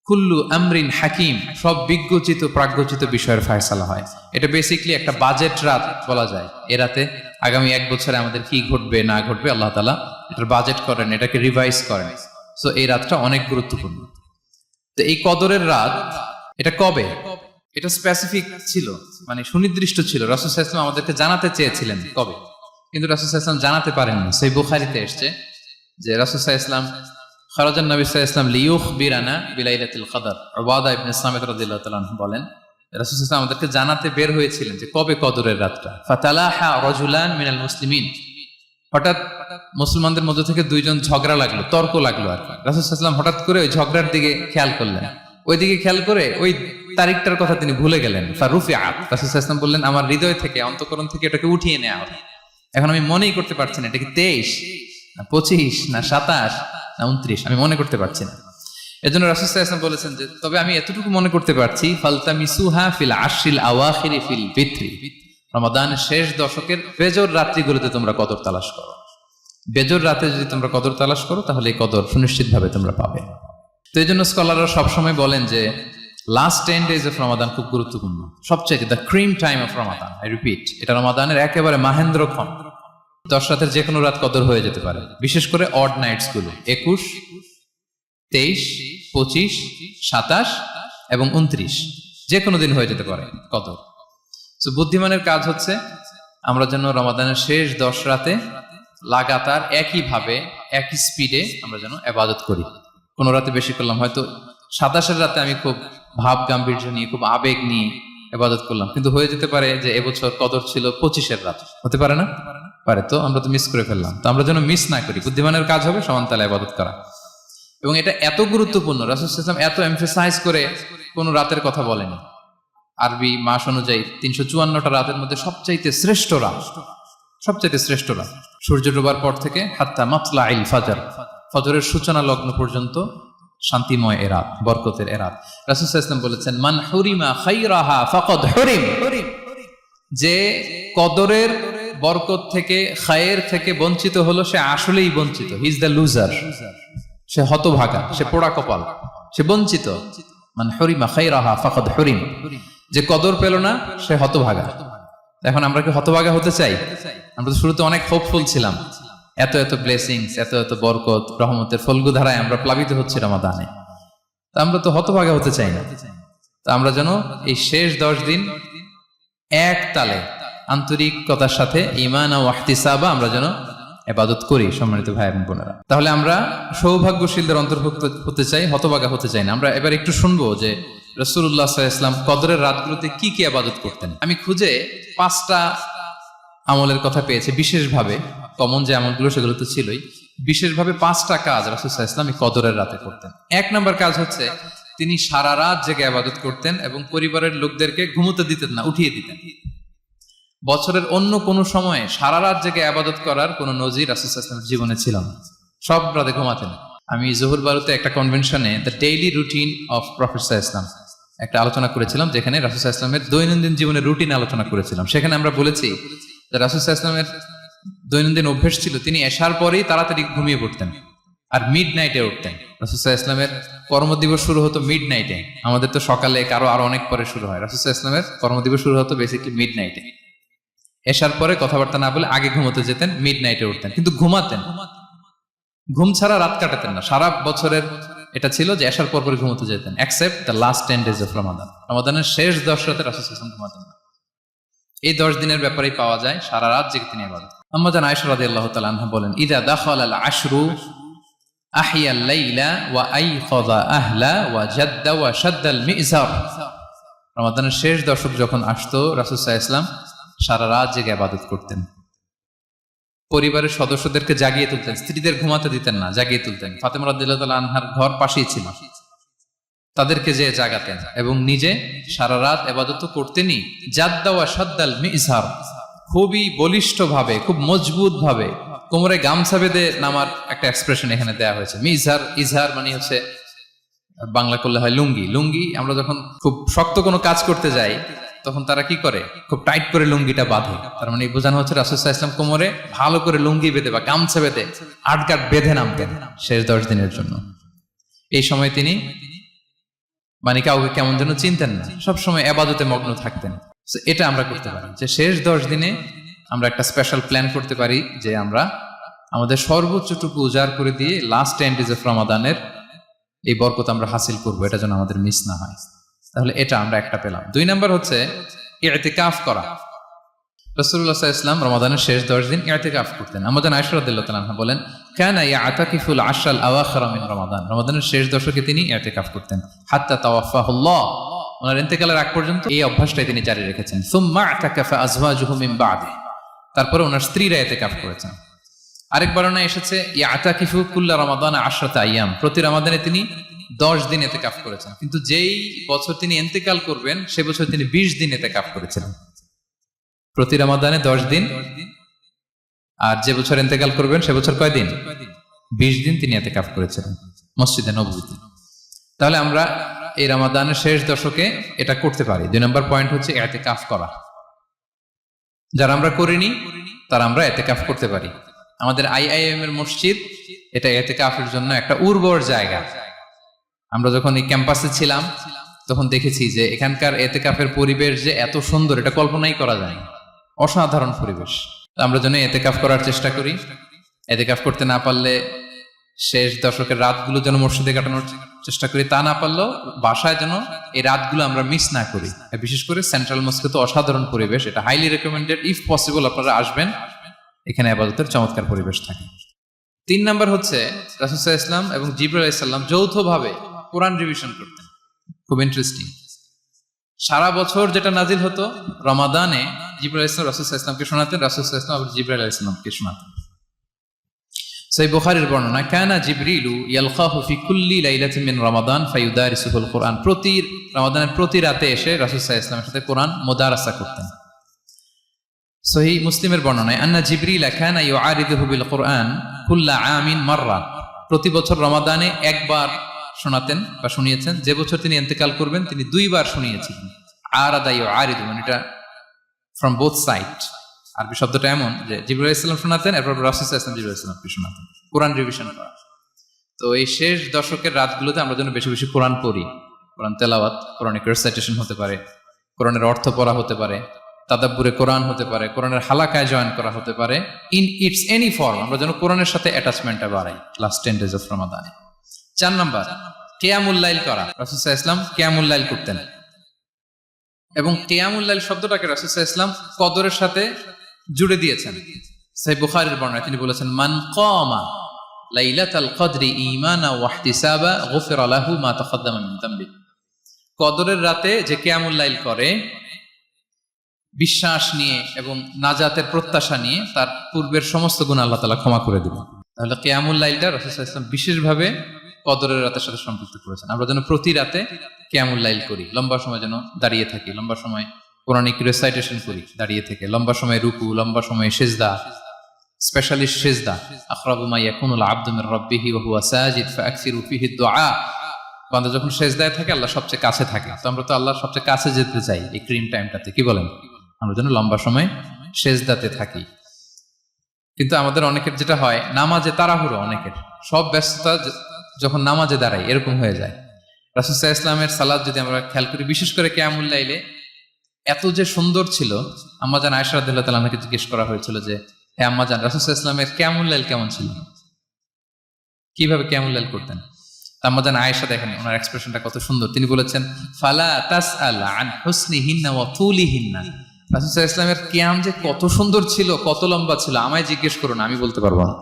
কুল্লু আমরিন হাকিম, সব বিজ্ঞচিত প্রাজ্ঞচিত বিষয়ের ফয়সালা হয়। এটা বেসিক্যালি একটা বাজেট রাত বলা যায়। এ রাতে আগামী 1 বছরে আমাদের কি ঘটবে না ঘটবে আল্লাহ তাআলা এটার বাজেট করেন, এটাকে রিভাইজ করেন। সো এই রাতটা অনেক গুরুত্বপূর্ণ। তো এই কদরের রাত, এটা কবে? এটা স্পেসিফিক ছিল, মানে সুনির্দিষ্ট ছিল। রাসূল সাল্লাল্লাহু আলাইহি ওয়াসাল্লাম আমাদেরকে জানাতে চেয়েছিলেন কবে, কিন্তু রাসূল সাল্লাল্লাহু আলাইহি ওয়াসাল্লাম জানাতে পারেননি। সহিহ বুখারীতে এসেছে যে রাসূল সাল্লাল্লাহু আলাইহি ওয়াসাল্লাম খারাজান নবী সাল্লাল্লাহু আলাইহি ওয়াসাল্লাম লিয়ুখবিরানা বিলাইলাতিল কদর। উবাদা ইবনে সামিত রাদিয়াল্লাহু তাআলা আনহু বলেন, রাসূল সাল্লাল্লাহু আলাইহি ওয়াসাল্লাম আমাদেরকে জানাতে বের হয়েছিলেন যে কবে কদরের রাতটা। ফাতালাহা রাজুলান মিনাল মুসলিমিন, হঠাৎ মুসলমানদের মধ্যে থেকে 2 জন ঝগড়া লাগলো, তর্ক লাগলো আর কি। রাসূল সাল্লাল্লাহু আলাইহি ওয়াসাল্লাম হঠাৎ করে ওই ঝগড়ার দিকে খেয়াল করলেন, ওইদিকে খেয়াল করে ওই তারিখটার কথা তিনি ভুলে গেলেন। ফারুফিআত, রাসূল সাল্লাল্লাহু আলাইহি ওয়াসাল্লাম বললেন, আমার হৃদয় থেকে, অন্তঃকরণ থেকে এটাকে উঠিয়ে নেওয়া হবে। এখন আমি মনেই করতে পারছি না এটা কি 23 না 25 না 27 না 29, আমি মনে করতে পারছি না। এজন্য রাসূল সাল্লাল্লাহু আলাইহি ওয়াসাল্লাম বলেছেন যে তবে আমি এতটুকু মনে করতে পারছি, ফালতামিসুহা ফিল আশরিল আওয়াখিরি ফিল বিত্রি, রমাদানের শেষ দশকের বেজর রাত্রিগুলোতে তোমরা কদর তালাশ করো। বেজর রাতে যদি তোমরা কদর তালাশ করো তাহলে এই কদর সুনিশ্চিতভাবে তোমরা পাবে। তো এই জন্য স্কলাররা সবসময় বলেন যে লাস্ট 10 days অফ রমাদান খুব গুরুত্বপূর্ণ, সবচাইতে the cream time of Ramadan. I repeat, এটা রমাদানের একেবারে মাহেন্দ্রক্ষণ। 10 রাতের যে কোনো রাত কদর হয়ে যেতে পারে, বিশেষ করে অড নাইটস গুলো 21, 23, 25, 27 এবং 29, যে কোনো দিন হয়ে যেতে পারে কদর। তো বুদ্ধিমানের কাজ হচ্ছে আমরা যেন রমাদানের শেষ 10 রাতে লাগাতার একইভাবে একই স্পিডে আমরা যেন ইবাদত করি। কোন রাতে বেশি করলাম, হয়তো 27-এর রাতে আমি খুব ভাব গাম্ভীর্য নিয়ে, খুব আবেগ নিয়ে ইবাদত করলাম, কিন্তু হয়ে যেতে পারে যে এবছর কদর ছিল 25-এর রাত, হতে পারে না? পারে। তো আমরা তো মিস করে ফেললাম। তো আমরা যেন মিস না করি। বুদ্ধিমানের কাজ হবে সমান তালে ইবাদত করা। এবং এটা এত গুরুত্বপূর্ণ, রাসূল সাল্লাল্লাহু আলাইহি ওয়াসাল্লাম এত এমফাসাইজ করে কোন রাতের কথা বলেনি। আরবি মাস অনুযায়ী 354টা রাতের মধ্যে সবচাইতে শ্রেষ্ঠ রাত, সবচাইতে শ্রেষ্ঠ রাত সূর্য ডোবার পর থেকে হাত্তা মাতলাইল ফাজর, ফজরের সূচনা লগ্ন পর্যন্ত শান্তিময় এ রাত, বরকতের এ রাত। রাসূল সাল্লাল্লাহু আলাইহি ওয়াসাল্লাম বলেছেন, মান হুরিমা খায়রাহা ফাকাদ হুরিম, যে কদরের বরকত থেকে, খায়ের থেকে বঞ্চিত হলো সে আসলেই বঞ্চিত। হি ইজ দ্য লুজার, সে হতভাগা, সে পোড়া কপাল, সে বঞ্চিত। মান হুরিমা খায়রাহা ফাকাদ হুরিম, যে কদর পেল না সে হতভাগা। এখন আমরা কি হতভাগা হতে চাই? আমরা তো শুরুতে অনেক হোপফুল ছিলাম, এত এত ব্লেসিংস, এত এত বরকত, রহমতের ফলগু ধারায় আমরা প্লাবিত হচ্ছি রমাদানে। তা আমরা তো হতভাগা হতে চাই না। তা আমরা যেন এই শেষ 10 দিন এক তালে আন্তরিকতার সাথে ঈমান ও ইহতিসাবা আমরা যেন ইবাদত করি। সম্মানিত ভাই এবং বোনেরা, তাহলে আমরা সৌভাগ্যশীলদের অন্তর্ভুক্ত হতে চাই, হতভাগা হতে চাই না। আমরা এবার একটু শুনবো যে রাসূলুল্লাহ সাল্লাল্লাহু আলাইহি ওয়াসাল্লাম কদরের রাতগুলোতে কি কি ইবাদত করতেন। আমি খুঁজে 5টা আমলের কথা পেয়েছি বিশেষভাবে, কমন যে আমলগুলো সেগুলো তো ছিলই, বিশেষভাবে 5টা কাজ রাসূল সাল্লাল্লাহু আলাইহি ওয়াসাল্লাম এই কদরের রাতে করতেন। 1 নম্বর কাজ হচ্ছে তিনি সারা রাত জেগে ইবাদত করতেন এবং পরিবারের লোকদেরকে ঘুমোতে দিতেন না, উঠিয়ে দিতেন। বছরের অন্য কোনো সময়ে সারা রাত জেগে ইবাদত করার কোনো নজির রাসূল সাল্লাল্লাহু আলাইহি ওয়াসাল্লামের জীবনে ছিল না। সব রাতে ঘুমাতেন। আমি জোহর বারুতে একটা কনভেনশনে the daily routine of prophet সাল্লাল্লাহু আলাইহি ওয়াসাল্লাম একটা আলোচনা করেছিলাম, যেখানে রাসূল সাল্লাল্লাহু আলাইহি ওয়াসাল্লামের দৈনন্দিন জীবনের রুটিন আলোচনা করেছিলাম। সেখানে আমরা বলেছি যে রাসূল সাল্লাল্লাহু আলাইহি ওয়াসাল্লামের দৈনন্দিন অভ্যাস ছিল তিনি এশার পরেই তাড়াতাড়ি ঘুমিয়ে পড়তেন আর মিড নাইটে উঠতেন। রাসূল সাল্লাল্লাহু আলাইহি ওয়াসাল্লামের কর্মদিবস শুরু হতো মিড নাইটে। আমাদের তো সকালে আরো অনেক পরে শুরু হয়। রাসূল সাল্লাল্লাহু আলাইহি ওয়াসাল্লামের কর্মদিবস শুরু হতো বেসিক্যালি মিড নাইটে। এশার পরে কথাবার্তা না বলে আগে ঘুমোতে যেতেন, মিড নাইটে উঠতেন, কিন্তু ঘুমাতেন। ঘুম ছাড়া রাত কাটাতেন না। সারা বছরের এটা ছিল যে এশার পর পরে ঘুমোতে যেতেন, except the last 10 days of Ramadan. রমাদানের শেষ 10 রাতে রাসূল সাল্লাল্লাহু আলাইহি ওয়াসাল্লাম ঘুমাতেন না। এই 10 দিনের ব্যাপারেই পাওয়া যায় সারা রাত জেগে তিনি ইবাদত। আম্মা জান আয়েশা রাদিয়াল্লাহু তাআলা আনহা বলেন, ইযা দাখালাল আশরু আহিয়াল লাইলা ওয়া আইখাযা আহলা ওয়া জাদ্দা ওয়া শাদ্দাল মিজার। রমাদানের শেষ দশক যখন আসতো রাসূল সাল্লাল্লাহু আলাইহি ওয়াসাল্লাম সারা রাত জেগে ইবাদত করতেন। পরিবারের সদস্যদেরকে জাগিয়ে তুলতেন, স্ত্রীদের ঘুমাতে দিতেন না, জাগিয়ে তুলতেন। ফাতেমা রাদিয়াল্লাহু তাআলা আনহার ঘর পাশেই ছিল, তাদেরকে যে জাগাতেন এবং নিজে সারা রাত ইবাদত করতেনই। জাদ্দা ওয়া শাদ্দাল মিজহার, খুবই বলিষ্ঠ ভাবে, খুব মজবুত ভাবে কোমরে গামছা বেঁধে নামার একটা এক্সপ্রেশন এখানে দেয়া হয়েছে। মিজহার, ইজহার মানে হচ্ছে বাংলা করলে হয় লুঙ্গি। লুঙ্গি আমরা যখন খুব শক্ত কোনো কাজ করতে যাই তখন তারা কি করে, খুব টাইট করে লুঙ্গিটা বাঁধে। তার মানে বোঝানো হচ্ছে রাসূল সাল্লাল্লাহু আলাইহি ওয়াসাল্লাম কোমরে ভালো করে লুঙ্গি বেঁধে বা গামছা বেঁধে আটগাট বেঁধে নামতেন শেষ 10 দিনের জন্য। এই সময় তিনি মানে কাউকে কেমন যেন চিনতেন না, সবসময় ইবাদতে মগ্ন থাকতেন। এটা আমরা করতে পারি যে শেষ 10 দিনে আমরা একটা স্পেশাল প্ল্যান করতে পারি যে আমরা আমাদের সর্বোচ্চটুকু উজাড় করে দিয়ে লাস্ট 10 days অফ রমাদানের এই বরকত আমরা হাসিল করবো, এটা যেন আমাদের মিস না হয়। তাহলে এটা আমরা একটা পেলাম। 2 নাম্বার হচ্ছে ইতিকাফ করা। রাসূলুল্লাহ সাল্লাল্লাহু আলাইহি ওয়াসাল্লাম রমাদানের শেষ 10 দিন ইতিকাফ করতেন। আম্মা জান আয়েশা রাদিয়াল্লাহু তাআলা আনহা বলেন, কানা ইয়াতাকিফুল আশরাল আওয়াখির মিন রমাদান। রমাদানের শেষ দশকে তিনি ইতিকাফ করতেন হাত্তা তাওয়াফাহুল্লাহ, ওনার ইন্তেকালের আগ পর্যন্ত এই অভ্যাসটাই তিনি জারি রেখেছেন। সুম্মা আতাকাফা আজওয়াজুহু মিন বাদি, তারপরে ওনার স্ত্রীরা ইতিকাফ করেছেন। আরেক বর্ণনায় এসেছে ইয়াতাকিফু কুল্লা রমাদান 10 আইয়াম, প্রতি রমাদানে তিনি 10 দিন ইতিকাফ করেছেন। কিন্তু যেই বছর তিনি ইন্তেকাল করবেন সে বছর তিনি 20 দিন ইতিকাফ করেছিলেন। প্রতি রমাদানে 10 দিন, আর যে বছর ইন্তেকাল করবেন সে বছর কয় দিন? 20 দিন তিনি ইতিকাফ করেছিলেন মসজিদে নববীতে। তাহলে আমরা এই রমাদানের শেষ দশকে এটা করতে পারি। 2 নম্বর পয়েন্ট হচ্ছে ইতিকাফ করা। যারা আমরা করিনি তারা আমরা ইতিকাফ করতে পারি। আমাদের আইআইএম এর মসজিদ এটা ইতিকাফের জন্য একটা উর্বর জায়গা। আমরা যখন এই ক্যাম্পাসে ছিলাম তখন দেখেছি যে এখানকার ইতিকাফের পরিবেশ যে এত সুন্দর এটা কল্পনাই করা যায় না, অসাধারণ পরিবেশ। আমরা যেন ইতিকাফ করার চেষ্টা করি। ইতিকাফ করতে না পারলে শেষ দশকের রাতগুলো যেন মসজিদে কাটানোর চেষ্টা করি, তা না পারলেও বাসায় যেন এই রাতগুলো আমরা মিস না করি। বিশেষ করে সেন্ট্রাল মস্কে তো অসাধারণ পরিবেশ, এটা হাইলি রেকমেন্ডেড। ইফ পসিবল আপনারা আসবেন, এখানে ইবাদতের চমৎকার পরিবেশ থাকে। 3 নাম্বার হচ্ছে রাসূল সাল্লাল্লাহু আলাইহি ওয়াসাল্লাম এবং জিবরাইল আলাইহিস সালাম যৌথভাবে কোরআন রিভিশন করতেন। খুব ইন্টারেস্টিং। সারা বছর যেটা নাজিল হতো রমাদানে জিবরাইল আলাইহিস সালাম রাসূল সাল্লাল্লাহু আলাইহি ওয়াসাল্লামকে শোনাতেন, রাসূল সাল্লাল্লাহু আলাইহি ওয়াসাল্লাম আবার জিবরাইল আলাইহিস সালামকে শোনাতেন। সহিহ বুখারীর বর্ণনা, কানা জিবরিলু ইয়ালকাহু ফি কুল্লি লাইলাতিন মিন রমাদান ফায়ুদারিসুল কুরআন। প্রতি রমাদানের প্রতি রাতে এসে রাসূল সাল্লাল্লাহু আলাইহি ওয়াসাল্লামের সাথে কোরআন মুদারাসা করতেন। সহিহ মুসলিমের বর্ণনায়, আন্না জিবরিল কানা ইউআরিদুহু বিল কুরআন কুল্লা আমিন মাররা। প্রতি বছর রমাদানে একবার শোনাতেন বা শুনিয়েছেন, যে বছর তিনি ইন্তেকাল করবেন তিনি 2 বার শুনিয়েছিলেন। আরাদা ইউআরিদু মানে এটা ফ্রম বোথ সাইড। আরবি শব্দটা এমন যে জিবরাইল আলাইহিস সালাম শোনাতেন, এরপর রাসূল সাল্লাল্লাহু আলাইহি ওয়াসাল্লাম জিবরাইল আলাইহিস সালামকে শোনাতেন। কোরআন রিভিশন করা। তো এই শেষ দশকের রাতগুলোতে আমরা যেন বেশি বেশি কোরআন পড়ি। কোরআন তেলাওয়াত, কোরআনিক রিসাইটেশন হতে পারে, কোরআনের অর্থ পড়া হতে পারে, তাদাব্বুরে কোরআন হতে পারে, কোরআনের হালাকায় জয়েন করা হতে পারে। ইন ইটস এনি ফর্ম আমরা যেন কোরআনের সাথে অ্যাটাচমেন্টটা বাড়াই লাস্ট 10 days অফ রমাদানে। 4 নাম্বার কিয়ামুল লাইল করা। রাসূল সাল্লাল্লাহু আলাইহি ওয়াসাল্লাম কিয়ামুল লাইল করতেন এবং কিয়ামুল লাইল শব্দটাকে রাসূল সাল্লাল্লাহু আলাইহি ওয়াসাল্লাম কদরের সাথে জুড়ে দিয়েছেন। সহিহ বুখারীর বর্ণনায় তিনি বলেছেন, মান কামা লাইলাতাল কদরি ঈমানা ওয়া ইহতিসাবা গুফিরা লাহু মা তাকদ্দামা মিন যামবি। কদরের রাতে যে কিয়ামুল লাইল করে বিশ্বাস নিয়ে এবং নাজাতের প্রত্যাশা নিয়ে, তার পূর্বের সমস্ত গুনাহ আল্লাহ তাআলা ক্ষমা করে দিবেন। তাহলে কিয়ামুল লাইলটা রাসূল সাল্লাল্লাহু আলাইহি ওয়াসাল্লাম বিশেষভাবে কদরের রাতের সাথে সম্পৃক্ত করেছেন। আমরা যেন প্রতি রাতে কিয়ামুল লাইল করি, লম্বা সময় যেন দাঁড়িয়ে থাকি, লম্বা সময় কোরআনিক রিসাইটেশন করি দাঁড়িয়ে থেকে, লম্বা সময় রুকু, লম্বা সময় সিজদা, স্পেশালি সিজদা। আকরাবু মা ইয়াকুনুল আবদু মির রাব্বিহি ওয়া হুয়া সাজিদ ফাআকসিরু ফিহি দুআ। বান্দা যখন সিজদায় থাকে আল্লাহ সবচেয়ে কাছে থাকে। তো আমরা তো আল্লাহর সবচেয়ে কাছে যেতে চাই এই ক্রিম টাইমটাতে, কি বলেন? আমরা যেন লম্বা সময় সিজদাতে থাকি। কিন্তু আমাদের অনেকের যেটা হয়, নামাজে তাড়াহুড়ো, অনেকের সব ব্যস্ততা যখন নামাজে দাঁড়াই এরকম হয়ে যায়। রাসূল সাল্লাল্লাহু আলাইহি ওয়াসাল্লামের সালাত যদি আমরা খেয়াল করি, বিশেষ করে কিয়ামুল লাইলে এত যে সুন্দর ছিল। আম্মাজান আয়েশা রাদিয়াল্লাহু তাআলা আনহাকে জিজ্ঞেস করা হয়েছিল যে, হে আম্মাজান, রাসূল সাল্লাল্লাহু আলাইহি ওয়াসাল্লামের কিয়ামুল লাইল কেমন ছিল, কিভাবে কিয়ামুল লাইল করতেন? আম্মাজান আয়েশা দেখেন ওনার এক্সপ্রেশনটা কত সুন্দর। তিনি বলেছেন, ফালা তাসআল আন হুসনিহিন্না ওয়া তুলিহিন্না। রাসূল সাল্লাল্লাহু আলাইহি ওয়াসাল্লামের কিয়াম যে কত সুন্দর ছিল, কত লম্বা ছিল, আমায় জিজ্ঞেস করো না, আমি বলতে পারবো না।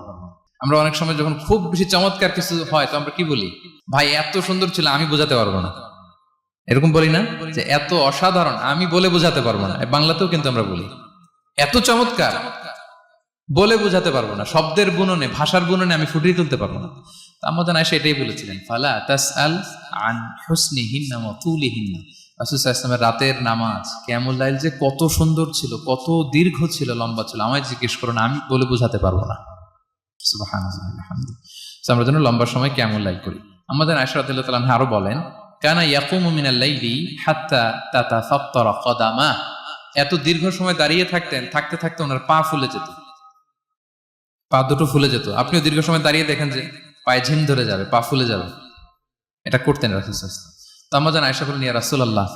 আমরা অনেক সময় যখন খুব বেশি চমৎকার কিছু হয় তো আমরা কি বলি, ভাই এত সুন্দর ছিল, আমি বোঝাতে পারবো না। এরকম বলি না যে এত অসাধারণ, আমি বলে বোঝাতে পারবো না। বাংলাতেও কিন্তু আমরা বলি এত চমৎকার, বলে বোঝাতে পারবো না, শব্দের বুননে, ভাষার বুননে আমি ফুটিয়ে তুলতে পারবো না। আম্মাজান আয়েশা এটাই বলেছিলেন, ফালা তাসআল আন হুসনিহিন্না ওয়া তুলিহিন্না। রাসূল সাল্লাল্লাহু আলাইহি ওয়াসাল্লামের রাতের নামাজ কিয়ামুল লাইল যে কত সুন্দর ছিল, কত দীর্ঘ ছিল, লম্বা ছিল, আমায় জিজ্ঞেস করো না, আমি বলে বোঝাতে পারবো না। সুবহানাল্লাহ আলহামদুলিল্লাহ। আমরা যেন লম্বা সময় কিয়ামুল লাইল করি। আম্মাজান আয়েশা রাদিয়াল্লাহু তাআলা আনহা আরো বলেন, কানা ইয়াকুমু মিনাল লাইলি হাত্তা তাতাফাত্তারা কদামা। এত দীর্ঘ সময় দাঁড়িয়ে থাকতেন, থাকতে থাকতে ওনার পা ফুলে যেত, পা দুটো ফুলে যেত। আপনিও দীর্ঘ সময় দাঁড়িয়ে দেখেন যে পায়ে ঝিম ধরে যাবে, পা ফুলে যাবে, এটা করতেন রাসূল সাল্লাল্লাহু আলাইহি ওয়াসাল্লাম। তো আম্মাজান আয়েশা বলেন, ইয়া রাসূলুল্লাহ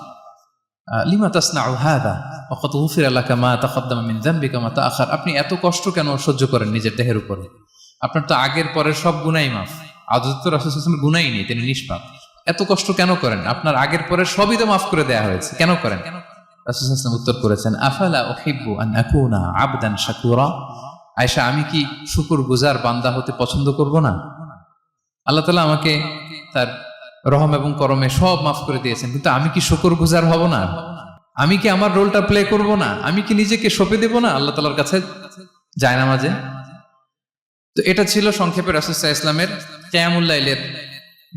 লিমা তাসনাউ হাযা ওয়া কদ গুফিরা লাকা মা তাকদ্দামা মিন যামবিকা মা তাআখার। আপনি এত কষ্ট কেন সহ্য করেন নিজের দেহের উপরে? আপনার তো আগের পরের সব গুনাহই মাফ। আদতে তো রাসূল সাল্লাল্লাহু আলাইহি ওয়াসাল্লামের গুনাহই নেই, তিনি নিষ্পাপ। এত কষ্ট কেন করেন? আপনার আগের পরের সবই তো মাফ করে দেয়া হয়েছে, কেন করেন? রাসূল সাল্লাল্লাহু আলাইহি ওয়াসাল্লাম উত্তর করেছেন, আফালা উহিব্বু আন আকুনা আবদান শাকুরা। আয়েশা, আমি কি শুকরগুজার বান্দা হতে পছন্দ করব না? আল্লাহ তাআলা আমাকে তার রহম এবং করমে সব মাফ করে দিয়েছেন, কিন্তু আমি কি শুকরগুজার হব না? আমি কি আমার রোলটা প্লে করব না? আমি কি নিজেকে সঁপে দেব না আল্লাহ তাআলার কাছে জায়নামাজে? তো এটা ছিল সংক্ষেপে রাসূল সাল্লাল্লাহু আলাইহি ওয়াসাল্লামের কিয়ামুল লাইলের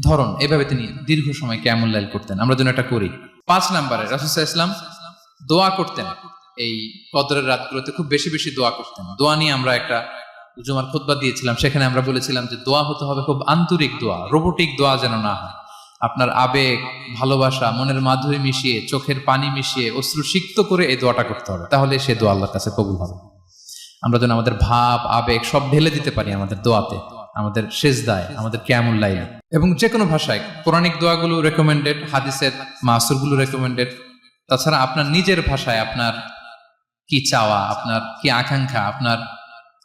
ধরন। এভাবে তিনি দীর্ঘ সময় কিয়ামুল লাইল করতেন, আমরা যেন এটা করি। 5 নম্বরে রাসূল সাল্লাল্লাহু আলাইহি ওয়াসাল্লাম দোয়া করতেন। এই কদরের রাতগুলোতে খুব বেশি বেশি দোয়া করতেন। দোয়া নিয়ে আমরা একটা জুমার খুতবা দিয়েছিলাম, সেখানে আমরা বলেছিলাম যে দোয়া হতে হবে খুব আন্তরিক দোয়া, রোবোটিক দোয়া যেন না হয়। আপনার আবেগ, ভালোবাসা, মনের মাধুরী মিশিয়ে, চোখের পানি মিশিয়ে, অশ্রু সিক্ত করে এই দোয়াটা করতে হবে, তাহলে সে দোয়া আল্লাহর কাছে কবুল হবে। আমরা যেন আমাদের ভাব, আবেগ সব ঢেলে দিতে পারি আমাদের দোয়াতে, আমাদের সিজদায়, আমাদের কিয়ামুল লাইলে। এবং যে কোনো ভাষায় কোরআনিক দোয়াগুলো রেকমেন্ডেড, হাদিসের মাসুরগুলো রেকমেন্ডেড। তাছাড়া আপনার নিজের ভাষায় আপনার কি চাওয়া, আপনার কি আকাঙ্ক্ষা, আপনার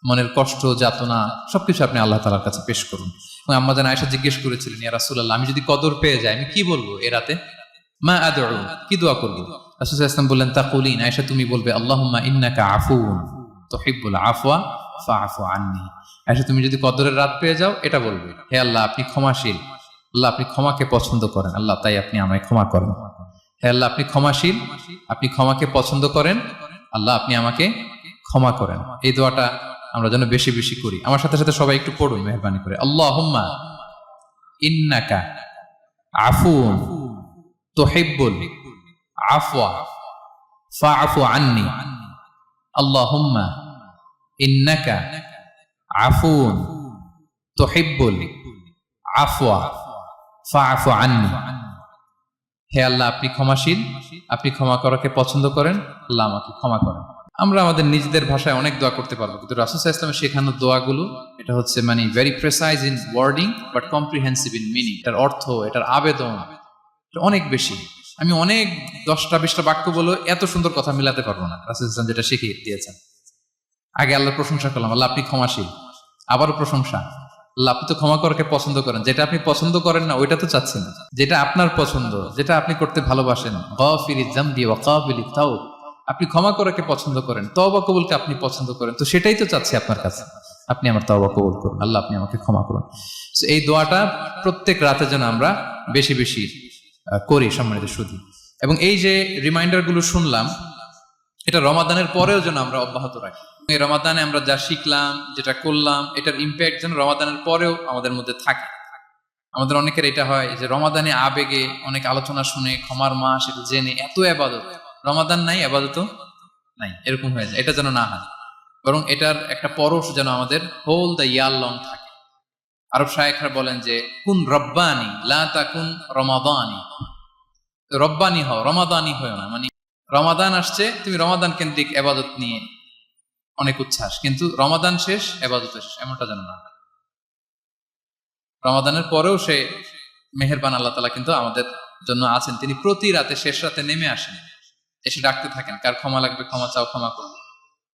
মনের কষ্ট, যাতনা সবকিছু আপনি আল্লাহ তাআলার কাছে পেশ করুন। এবং আম্মাজান আয়েশা জিজ্ঞেস করেছিলেন, ইয়া রাসূলুল্লাহ, আমি যদি কদর পেয়ে যাই আমি কি বলবো এ রাতে? মা আদউ, কি দোয়া করব? রাসূল সাল্লাল্লাহু আলাইহি ওয়াসাল্লাম বললেন, তাকুলিন, আয়েশা তুমি বলবে, আল্লাহুম্মা ইন্নাকা আফুউন তুহিব্বুল আফওয়া ফাআফু আন্নী। আয়েশা তুমি যদি কদরের রাত পেয়ে যাও এটা বলবে, হে আল্লাহ আপনি ক্ষমাশীল, আল্লাহ আপনি ক্ষমাকে পছন্দ করেন, আল্লাহ তাই আপনি আমায় ক্ষমা করেন। হে আল্লাহ আপনি ক্ষমাশীল, আপনি ক্ষমাকে পছন্দ করেন, আল্লাহ আপনি আমাকে ক্ষমা করেন। এই দোয়াটা আমরা যেন বেশি বেশি করি। আমার সাথে সাথে সবাই একটু পড়ুন মেহেরবানি করে, আল্লাহুম্মা ইন্নাকা আফুউন তুহিব্বুল আফওয়া ফাআফু আন্নী। আল্লাহুম্মা ইন্নাকা আফুউন তুহিব্বুল আফওয়া ফাআফু আন্নী। হে আল্লাহ আপনি ক্ষমাশীল, আপনি ক্ষমা করাকে পছন্দ করেন, আল্লাহ আমাকে ক্ষমা করেন। আমরা আমাদের নিজেদের ভাষায় অনেক দোয়া করতে পারবো, কিন্তু রাসূল সাল্লাল্লাহু আলাইহি ওয়াসাল্লামের শেখানো দোয়াগুলো এটা হচ্ছে মানে very precise in wording but comprehensive in meaning. এটার অর্থ, এটার আবেদন অনেক বেশি। আমি অনেক 10টা-20টা বাক্য বলে এত সুন্দর কথা মিলাতে পারবো না। রাসূল সাল্লাল্লাহু আলাইহি ওয়াসাল্লাম যেটা শিখিয়ে দিয়েছেন, আগে আল্লাহর প্রশংসা করলাম, আল্লাহ আপনি ক্ষমাশীল, আবারও প্রশংসা, আল্লাহ আপনি তো ক্ষমা করাকে পছন্দ করেন। যেটা আপনি পছন্দ করেন না ওইটা তো চাচ্ছেন, যেটা আপনার পছন্দ, যেটা আপনি করতে ভালোবাসেন, গাফিরিয যামবি ওয়া কাবিলিত তাওব, আপনি ক্ষমা করাকে পছন্দ করেন, তওবা কবুলকে আপনি পছন্দ করেন, তো সেটাই তো চাচ্ছি আপনার কাছে, আপনি আমার তওবা কবুল করুন, আল্লাহ আপনি আমাকে ক্ষমা করুন। এই দোয়াটা প্রত্যেক রাতে যেন আমরা বেশি বেশি করি সম্মানিত সুধী। এবং এই যে রিমাইন্ডার গুলো শুনলাম, এটা রমাদানের পরেও যেন আমরা অব্যাহত রাখি। এই রমাদানে আমরা যা শিখলাম, যেটা করলাম, এটার ইম্প্যাক্ট যেন রমাদানের পরেও আমাদের মধ্যে থাকে। আমাদের অনেকের এটা হয় যে রমাদানে আবেগে অনেক আলোচনা শুনে, ক্ষমার মাস এটা জেনে এত আবাদত, রমাদান নাই আবাদত নাই, এরকম হয়ে যায়। এটা যেন না হয়, বরং এটার একটা পরশ যেন আমাদের হোল দ্য ইয়ার লং থাকে। আরব শায়েখরা বলেন যে কুন রব্বানি লা তাকুন রমাদানি, রব্বানি হও, রমাদানি হও না। মানে রমাদান আসছে, তুমি রমাদান কেন্দ্রিক আবাদত নিয়ে অনেক উচ্ছ্বাস, কিন্তু রমাদান শেষ, আবাদত শেষ, এমনটা যেন না। রমাদানের পরেও সে মেহেরবান আল্লাহ তাআলা কিন্তু আমাদের জন্য আছেন। তিনি প্রতি রাতে শেষ রাতে নেমে আসেন, এসে ডাকতে থাকেন, কার ক্ষমা লাগবে ক্ষমা চাও, ক্ষমা করবো।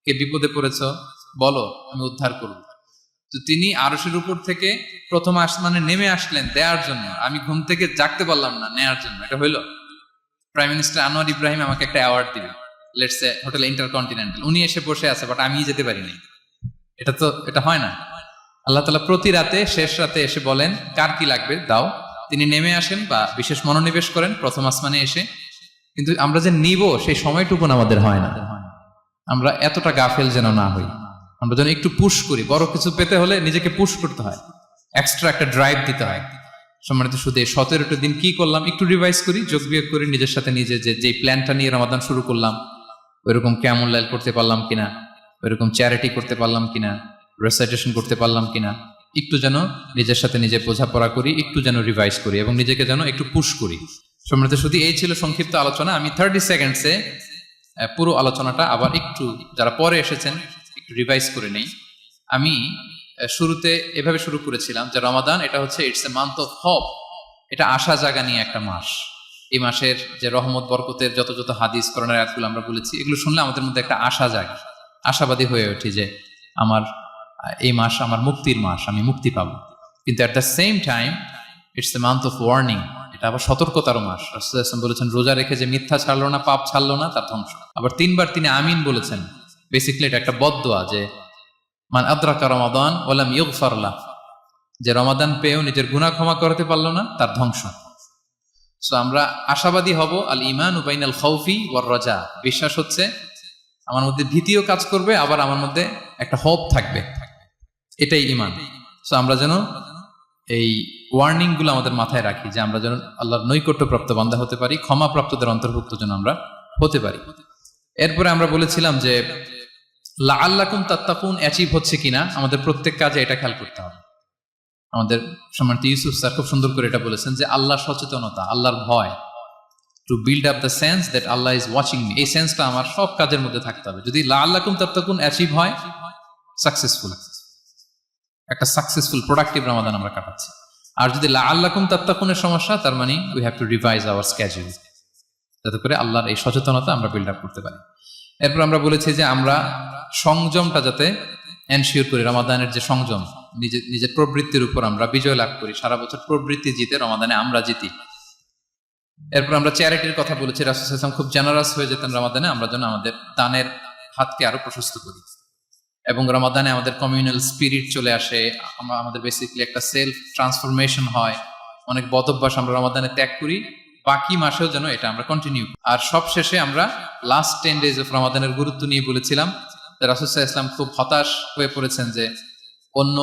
কে বিপদে পড়েছ বলো, আমি উদ্ধার করব। তো তিনি আরশের উপর থেকে প্রথম আসমানে নেমে আসলেন দেওয়ার জন্য। আমি ঘুম থেকে জাগতে পারলাম না, নেয়ার জন্য। এটা হইলো প্রাইম মিনিস্টার আনোয়ার ইব্রাহিম আমাকে একটা অ্যাওয়ার্ড দিবে, লেটস সে হোটেল ইন্টারকন্টিনেন্টাল, উনি এসে বসে আছে, বাট আমি যেতে পারি নাই। এটা হয় না। আল্লাহ তাআলা প্রতি রাতে শেষ রাতে এসে বলেন কার কি লাগবে দাও। তিনি নেমে আসেন বা বিশেষ মনোনিবেশ করেন প্রথম আসমানে এসে, কিন্তু আমরা যে নিব সেই সময়টুকু আমাদের হয় না। আমরা এতটা গাফেল যেন না হই, আমরা যেন একটু পুশ করি। বড় কিছু পেতে হলে নিজেকে পুশ করতে হয়, এক্সট্রা একটা ড্রাইভ দিতে হয়। সম্মানিত শুধু 17টা দিন কি করলাম একটু রিভাইজ করি, যোগ বিয়োগ করি নিজের সাথে নিজে, যে প্ল্যানটা নিয়ে রমাদান শুরু করলাম ওইরকম কিয়ামুল লাইল করতে পারলাম কিনা, ওইরকম চ্যারিটি করতে পারলাম কিনা, রেসাইটেশন করতে পারলাম কিনা, একটু যেন নিজের সাথে নিজে বোঝাপড়া করি, একটু যেন রিভাইজ করি এবং নিজেকে যেন একটু পুশ করি। সম্মানিত শুধু এই ছিল সংক্ষিপ্ত আলোচনা। আমি 30 সেকেন্ডসে পুরো আলোচনাটা আবার একটু যারা পরে এসেছেন একটু রিভাইজ করে নেই। আমি শুরুতে এভাবে শুরু করেছিলাম যে রমাদান এটা হচ্ছে it's a month of hope, এটা আশা জাগা নিয়ে একটা মাস। এই মাসের যে রহমত বরকতের যত যত হাদিস কোরআনের আয়াতগুলো আমরা বলেছি, এগুলো শুনলে আমাদের মধ্যে একটা আশা জাগে, আশাবাদী হয়ে ওঠে যে আমার এই মাস আমার মুক্তির মাস, আমি মুক্তি পাবো। কিন্তু at the same time it's a month of warning, এটা আবার সতর্কতার মাস। রাসূলুল্লাহ সাল্লাল্লাহু আলাইহি ওয়াসাল্লাম বলেছেন রোজা রেখে যে মিথ্যা ছাড়লো না, পাপ ছাড়লো না, তার ধ্বংস। আবার 3 বার তিনি আমিন বলেছেন। বেসিক্যালি এটা একটা বদদোয়া যে মান আদরাকা রমাদান ওয়া লাম ইগফার লাহ, যে রমাদান পেয়েও নিজের গুনাহ ক্ষমা করতে পারলো না, তার ধ্বংস। সো আমরা আশাবাদী হব। আল ঈমানু বাইনাল খাউফি ওয়ার রাজা, বিশ্বাস হচ্ছে আমার মধ্যে ভীতিও কাজ করবে, আবার আমার মধ্যে একটা হোপ থাকবে, এটাই ঈমান। সো আমরা যেন এই ওয়ার্নিং গুলো আমাদের মাথায় রাখি যে আমরা যেন আল্লাহর নৈকট্যপ্রাপ্ত বান্দা হতে পারি, ক্ষমাপ্রাপ্তদের অন্তর্ভুক্ত যেন আমরা হতে পারি। এরপরে আমরা বলেছিলাম যে লাআল্লাকুম তাত্তাকুন অ্যাচিভ হচ্ছে কিনা আমাদের প্রত্যেক কাজে এটা খেয়াল করতে হবে। আমাদের সম্মানিত ইউসুফ স্যার খুব সুন্দর করে এটা বলেছেন যে আল্লাহর সচেতনতা, আল্লাহর ভয়, to build up the sense that Allah is watching me, এই সেন্সটা আমার সব কাজের মধ্যে থাকতে হবে। যদি লাআল্লাকুম তাত্তাকুন অ্যাচিভ হয়, সাকসেসফুল, একটা সাকসেসফুল প্রোডাক্টিভ রমাদান আমরা কাটাচ্ছি। আর যদি লাআল্লাকুম তাত্তাকুনের সমস্যা, তার মানে we have to revise hour schedule, যাতে করে আল্লাহর এই সচেতনতা আমরা বিল্ড আপ করতে পারি। এরপর আমরা বলেছি যে আমরা সংযমটা যাতে এনশিওর করি, রমাদানের যে সংযম, নিজের প্রবৃত্তির উপর আমরা বিজয় লাভ করি। সারা বছর প্রবৃত্তি জিতে, রমাদানে আমরা জিতি। এরপর আমরা চ্যারিটির কথা বলেছি। রাসূল সাল্লাল্লাহু আলাইহি ওয়াসাল্লাম খুব জেনারাস হয়ে যেতেন রমাদানে, আমরা যেন আমাদের দানের হাতকে আরো প্রশস্ত করি এবং রমাদানে আমাদের কমিউনাল স্পিরিট চলে আসে, আমাদের বেসিক্যালি একটা সেলফ ট্রান্সফরমেশন হয়। অনেক বদ অভ্যাস আমরা রমাদানে ত্যাগ করি, বাকি মাসেও যেন এটা আমরা কন্টিনিউ। আর সব শেষে আমরা লাস্ট 10 ডেজ অফ রমাদানের গুরুত্ব নিয়ে বলেছিলাম। রাসূল সাল্লাল্লাহু আলাইহি ওয়াসাল্লাম খুব হতাশ হয়ে পড়েছেন যে অন্য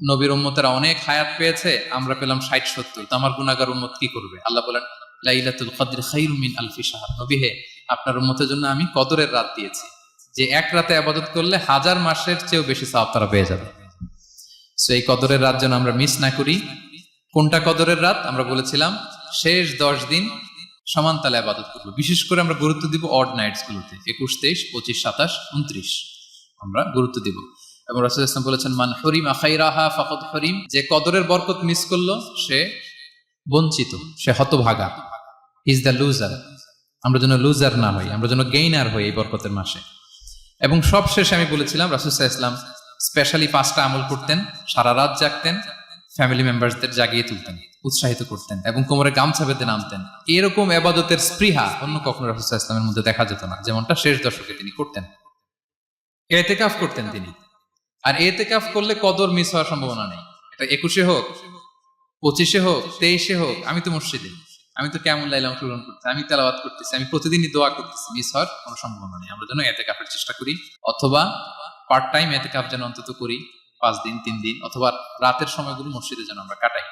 নবীর উম্মতেরা অনেক হায়াত পেয়েছে, আমরা পেলাম 60-70, তো আমার গুনাহগার উম্মত কি করবে? আল্লাহ বলেন লাইলাতুল কদর খায়রুম মিন আলফি শাহর, নবী হে আপনার উম্মতের জন্য আমি কদরের রাত দিয়েছি, যে এক রাতে ইবাদত করলে 1000 মাসের চেয়েও বেশি সওয়াব তারা পেয়ে যাবে। সো এই কদরের রাত যেন আমরা মিস না করি। কোনটা কদরের রাত? আমরা বলেছিলাম শেষ 10 দিন সমান তালে ইবাদত করব। বিশেষ করে আমরা গুরুত্ব দিব অড নাইটস গুলোতে, 21, 23, 25, 27, 29 আমরা গুরুত্ব দিব। এবং রাসূল সাল্লাল্লাহু আলাইহি ওয়াসাল্লাম বলেছেন মান হুরিমা খায়রাহা ফাকাদ হুরিম, যে কদরের বরকত মিস করলো সে বঞ্চিত, সে হতভাগা, ইজ দ্য লুজার। আমরা যেন লুজার না হই, আমরা যেন গেইনার হই এই বরকতের মাসে। এবং সব শেষে আমি বলেছিলাম রাসূল সাল্লাল্লাহু আলাইহি ওয়াসাল্লাম স্পেশালি 5টা আমল করতেন, সারা রাত জাগতেন, ফ্যামিলি মেম্বারসদের জাগিয়ে তুলতেন, উৎসাহিত করতেন এবং কোমরে গামছা বেঁধে নামতেন। এরকম ইবাদতের স্পৃহা অন্য কখনো রাসূল সাল্লাল্লাহু আলাইহি ওয়াসাল্লামের মধ্যে দেখা যেত না, যেমনটা শেষ দশকে তিনি করতেন। ইতিকাফ করতেন তিনি। আর ইতিকাফ করলে কদর মিস হওয়ার সম্ভাবনা নেই। এটা 21-এ হোক, 25-এ হোক, 23-এ হোক, আমি তো মসজিদে। আমি তো কেমন লাইলে অংশগ্রহণ করতেছি, আমি তেলাওয়াত করতেছি, আমি প্রতিদিনই দোয়া করতেছি, মিস হওয়ার কোনো সম্ভাবনা নেই। আমরা যেন এতেকাফের চেষ্টা করি, অথবা পার্ট টাইম এতেকাফ যেন অন্তত করি 5 দিন 3 দিন, অথবা রাতের সময়গুলো মসজিদে যেন আমরা কাটাই।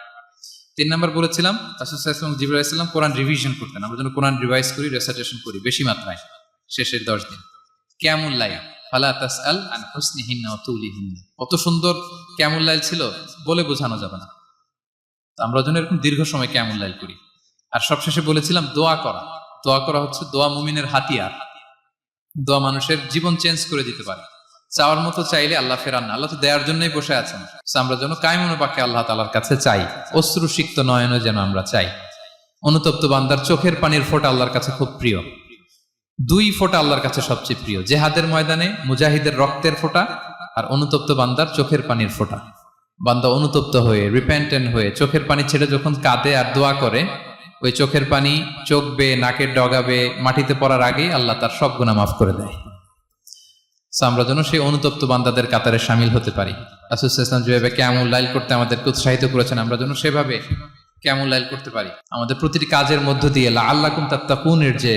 3 নাম্বার বলেছিলাম রাসূল সাল্লাল্লাহু আলাইহি ওয়াসাল্লাম জিবরাইল আলাইহিস সালাম কোরআন রিভিশন করতেন। আমরা যেন কোরআন রিভাইজ করি, রেসাইটেশন করি বেশি মাত্রায় শেষের 10 দিন। কিয়ামুল লাইল ফালা তাসআল আন হুসনিহিন্না ওয়া তুলিহিন্না, কত সুন্দর কিয়ামুল লাইল ছিল বলে বোঝানো যাবে না। তো আমরা যেন এরকম দীর্ঘ সময় কিয়ামুল লাইল করি। আর সবশেষে বলেছিলাম দোয়া করা। দোয়া করা হচ্ছে দোয়া মুমিনের হাতিয়ার। দোয়া মানুষের জীবন চেঞ্জ করে দিতে পারে। চাওয়ার মতো চাইলে আল্লাহ ফেরান না, আল্লাহ তো দেওয়ার জন্যই বসে আছেন। আমরা যেন কায়মনো পাকে আল্লাহ তাআলার কাছে চাই, অশ্রুসিক্ত নয়নে যেন আমরা চাই। অনুতপ্ত বান্দার চোখের পানির ফোঁটা আল্লাহর কাছে খুব প্রিয়। 2 ফোঁটা আল্লাহর কাছে সবচেয়ে প্রিয়, জেহাদের ময়দানে মুজাহিদের রক্তের ফোঁটা আর অনুতপ্ত বান্দার চোখের পানির ফোঁটা। বান্দা অনুতপ্ত হয়ে রিপেন্টেন্ট হয়ে চোখের পানি ছেড়ে যখন কাঁদে আর দোয়া করে, ওই চোখের পানি চোখ বেয়ে নাকের ডগাবে মাটিতে পড়ার আগেই আল্লাহ তার সব গুনাহ মাফ করে দেয়। আমরা যেন সেই অনুতপ্ত বান্দাদের কাতারে শামিল হতে পারি। রাসূল সাল্লাল্লাহু আলাইহি ওয়াসাল্লাম যেভাবে কিয়ামুল লাইল করতে আমাদেরকে উৎসাহিত করেছেন, আমরা যেন সেভাবে কিয়ামুল লাইল করতে পারি। আমাদের প্রতিটি কাজের মধ্য দিয়ে লাআল্লাকুম তাত্তাকুনের যে